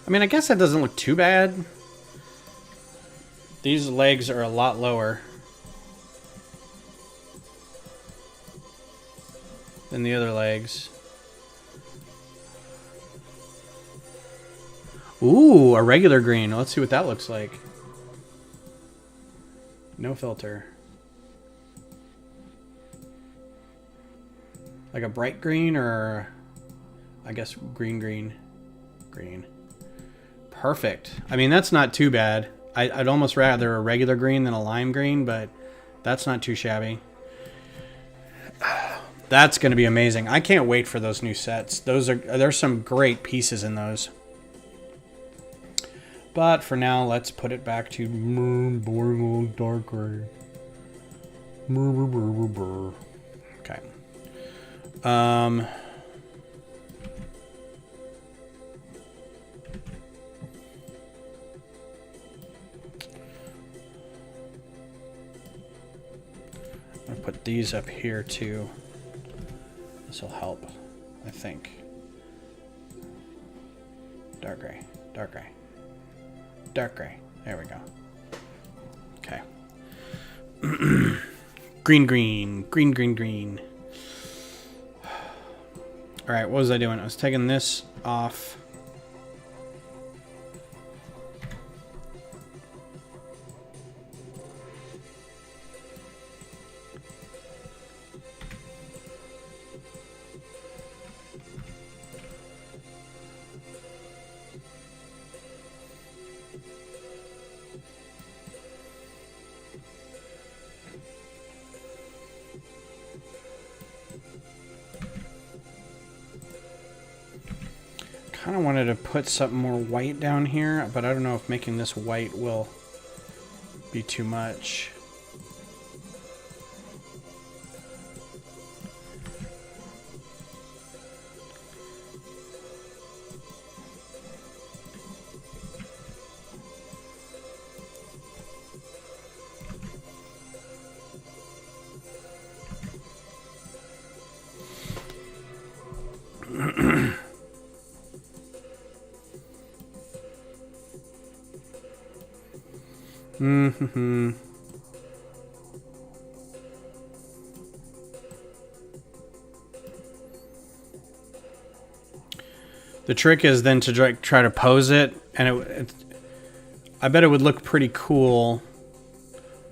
I mean, I guess that doesn't look too bad. These legs are a lot lower than the other legs. Ooh, a regular green. Let's see what that looks like. No filter. Like a bright green or I guess green. Perfect. I mean, that's not too bad. I'd almost rather a regular green than a lime green, but that's not too shabby. That's going to be amazing. I can't wait for those new sets. There's some great pieces in those. But for now, let's put it back to boring old dark gray. Okay. I'm going to put these up here too. This will help, I think. Dark gray, dark gray, dark gray. There we go. Okay. Green. All right, what was I doing? I was taking this off. Kind of wanted to put something more white down here, but I don't know if making this white will be too much. The trick is then to try to pose it, and I bet it would look pretty cool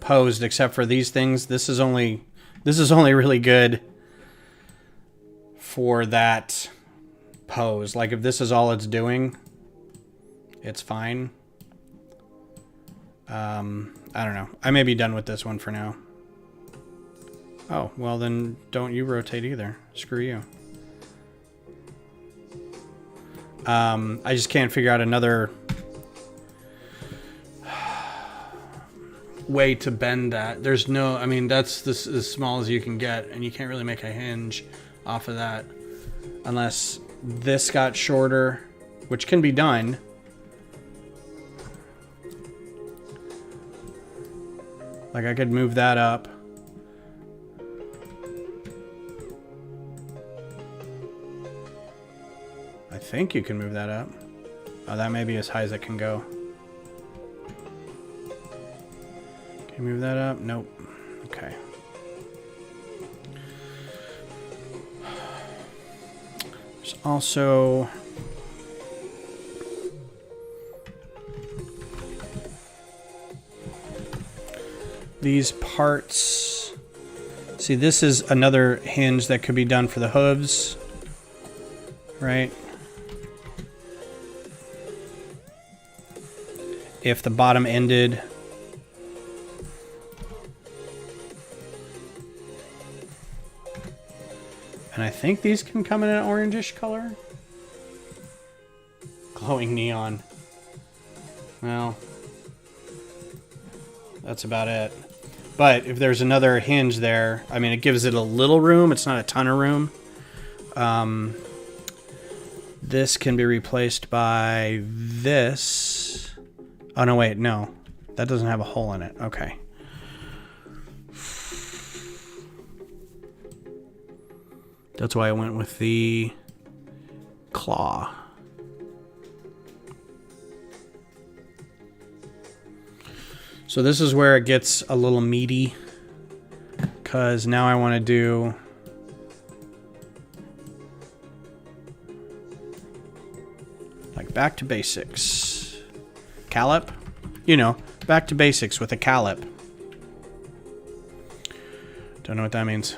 posed, except for these things. This is only really good for that pose. Like if this is all it's doing, it's fine. I don't know. I may be done with this one for now. Oh, well then don't you rotate either. Screw you. I just can't figure out another way to bend that. There's no, I mean, that's this as small as you can get, and you can't really make a hinge off of that unless this got shorter, which can be done. Like I could move that up. I think you can move that up. Oh, that may be as high as it can go. Can you move that up? Nope. Okay. There's also these parts. See, this is another hinge that could be done for the hooves, right? If the bottom ended. And I think these can come in an orangish color. Glowing neon. Well, that's about it. But if there's another hinge there, I mean, it gives it a little room. It's not a ton of room. This can be replaced by this. Oh, no, wait, no. That doesn't have a hole in it. Okay. That's why I went with the claw. So this is where it gets a little meaty, because now I want to do like back to basics. Callip? You know, back to basics with a callip. Don't know what that means.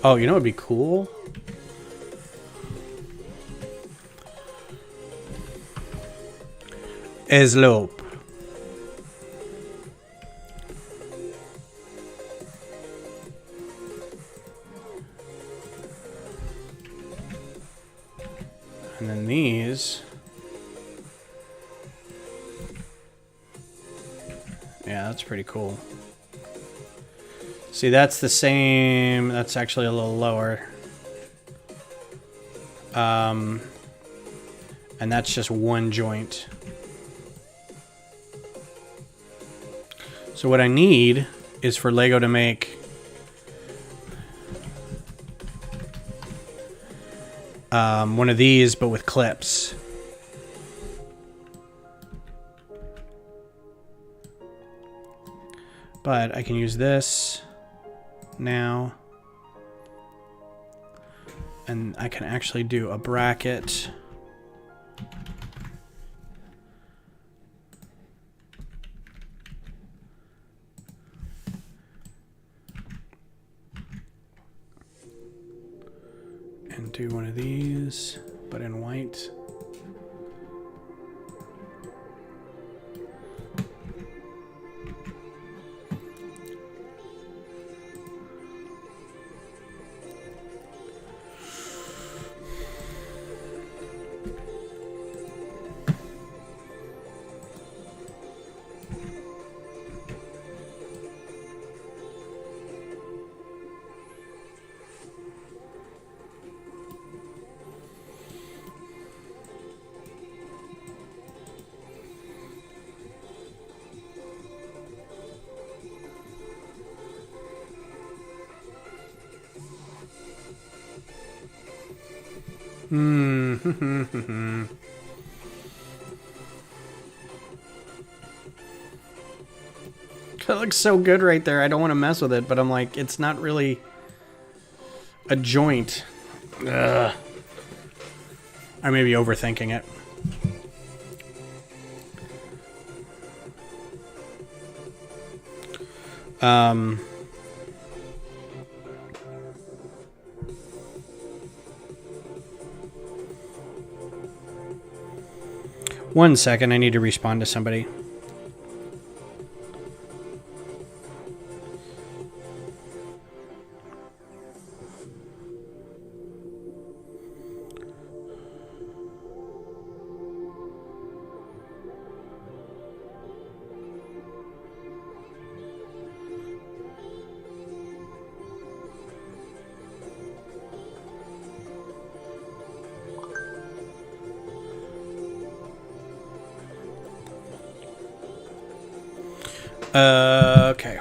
Oh, you know what'd be cool? Eslope. And then these. Yeah, that's pretty cool. See, that's the same. That's actually a little lower. And that's just one joint. So what I need is for Lego to make one of these, but with clips. But I can use this now. And I can actually do a bracket. And do one of these, but in white. That looks so good right there. I don't want to mess with it, but I'm like, it's not really... A joint. Ugh. I may be overthinking it. One second, I need to respond to somebody. Okay.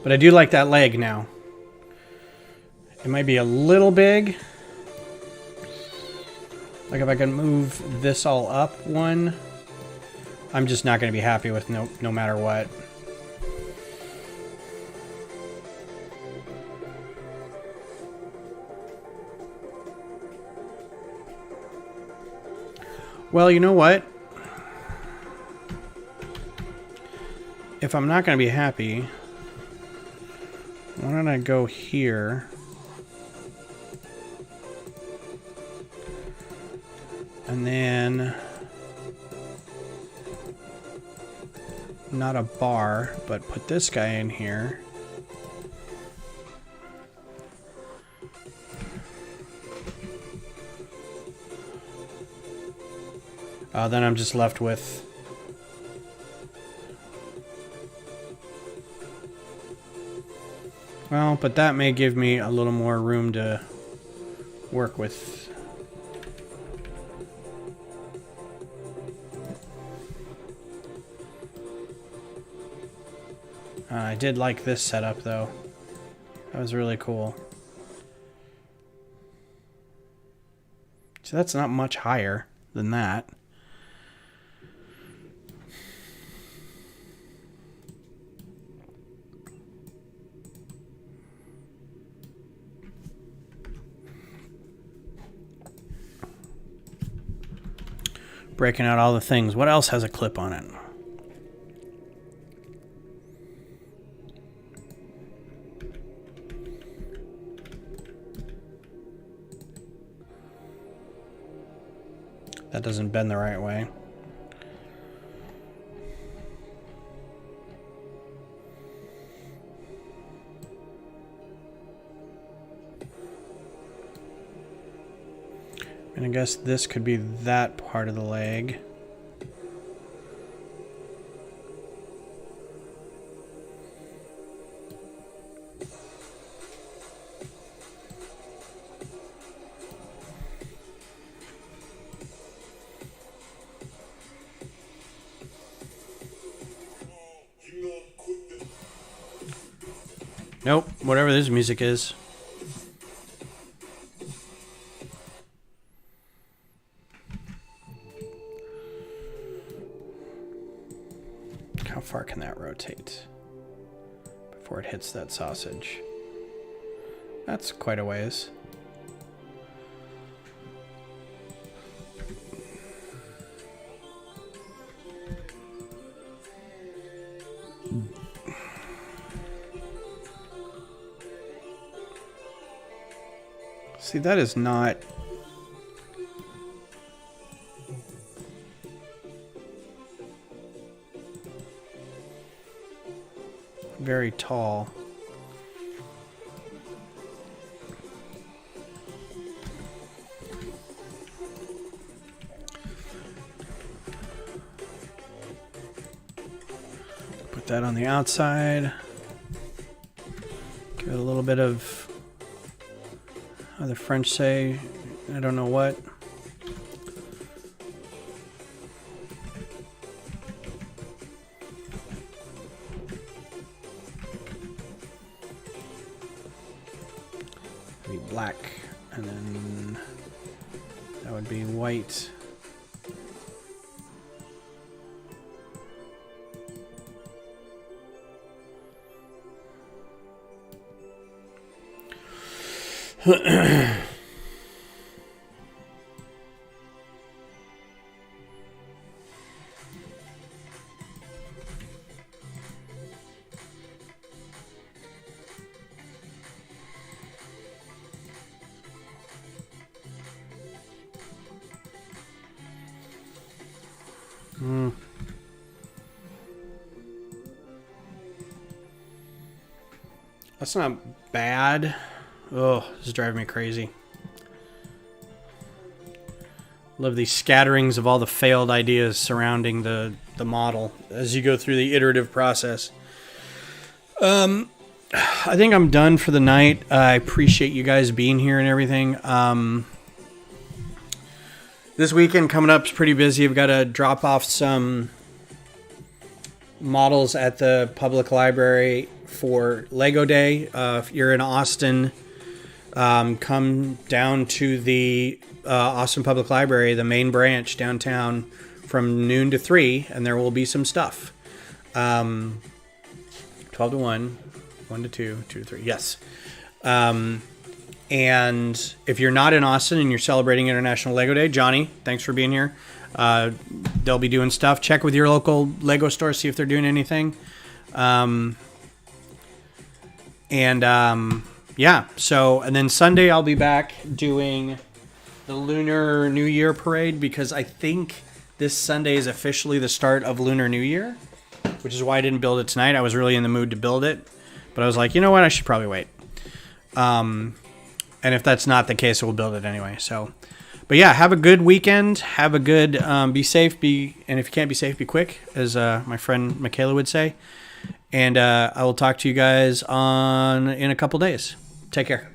But I do like that leg now. It might be a little big. Like if I can move this all up one, I'm just not going to be happy with no matter what. Well, you know what? If I'm not going to be happy, why don't I go here? And then, not a bar, but put this guy in here. Then I'm just left with well, but that may give me a little more room to work with. I did like this setup, though. That was really cool. So that's not much higher than that. Breaking out all the things. What else has a clip on it? That doesn't bend the right way. And I guess this could be that part of the leg. Nope, whatever this music is. How far can that rotate before it hits that sausage? That's quite a ways. See, that is not very tall. Put that on the outside. Give it a little bit of, how the French say, I don't know what. Be black, and then that would be white. That's not bad. Oh, this is driving me crazy. Love these scatterings of all the failed ideas surrounding the model as you go through the iterative process. I think I'm done for the night. I appreciate you guys being here and everything. This weekend coming up is pretty busy. I've got to drop off some models at the public library for Lego Day. If you're in Austin, come down to the Austin Public Library, the main branch downtown, from noon to 3, and there will be some stuff. 12 to 1, 1 to 2, 2 to 3. Yes. And if you're not in Austin and you're celebrating International Lego Day, Johnny, thanks for being here. They'll be doing stuff. Check with your local Lego store, see if they're doing anything. Yeah, so, and then Sunday I'll be back doing the Lunar New Year parade, because I think this Sunday is officially the start of Lunar New Year, which is why I didn't build it tonight. I was really in the mood to build it, but I was like, you know what, I should probably wait. And if that's not the case, we'll build it anyway. So, but yeah, have a good weekend. Have a good, be safe, and if you can't be safe, be quick, as my friend Michaela would say. And I will talk to you guys in a couple days. Take care.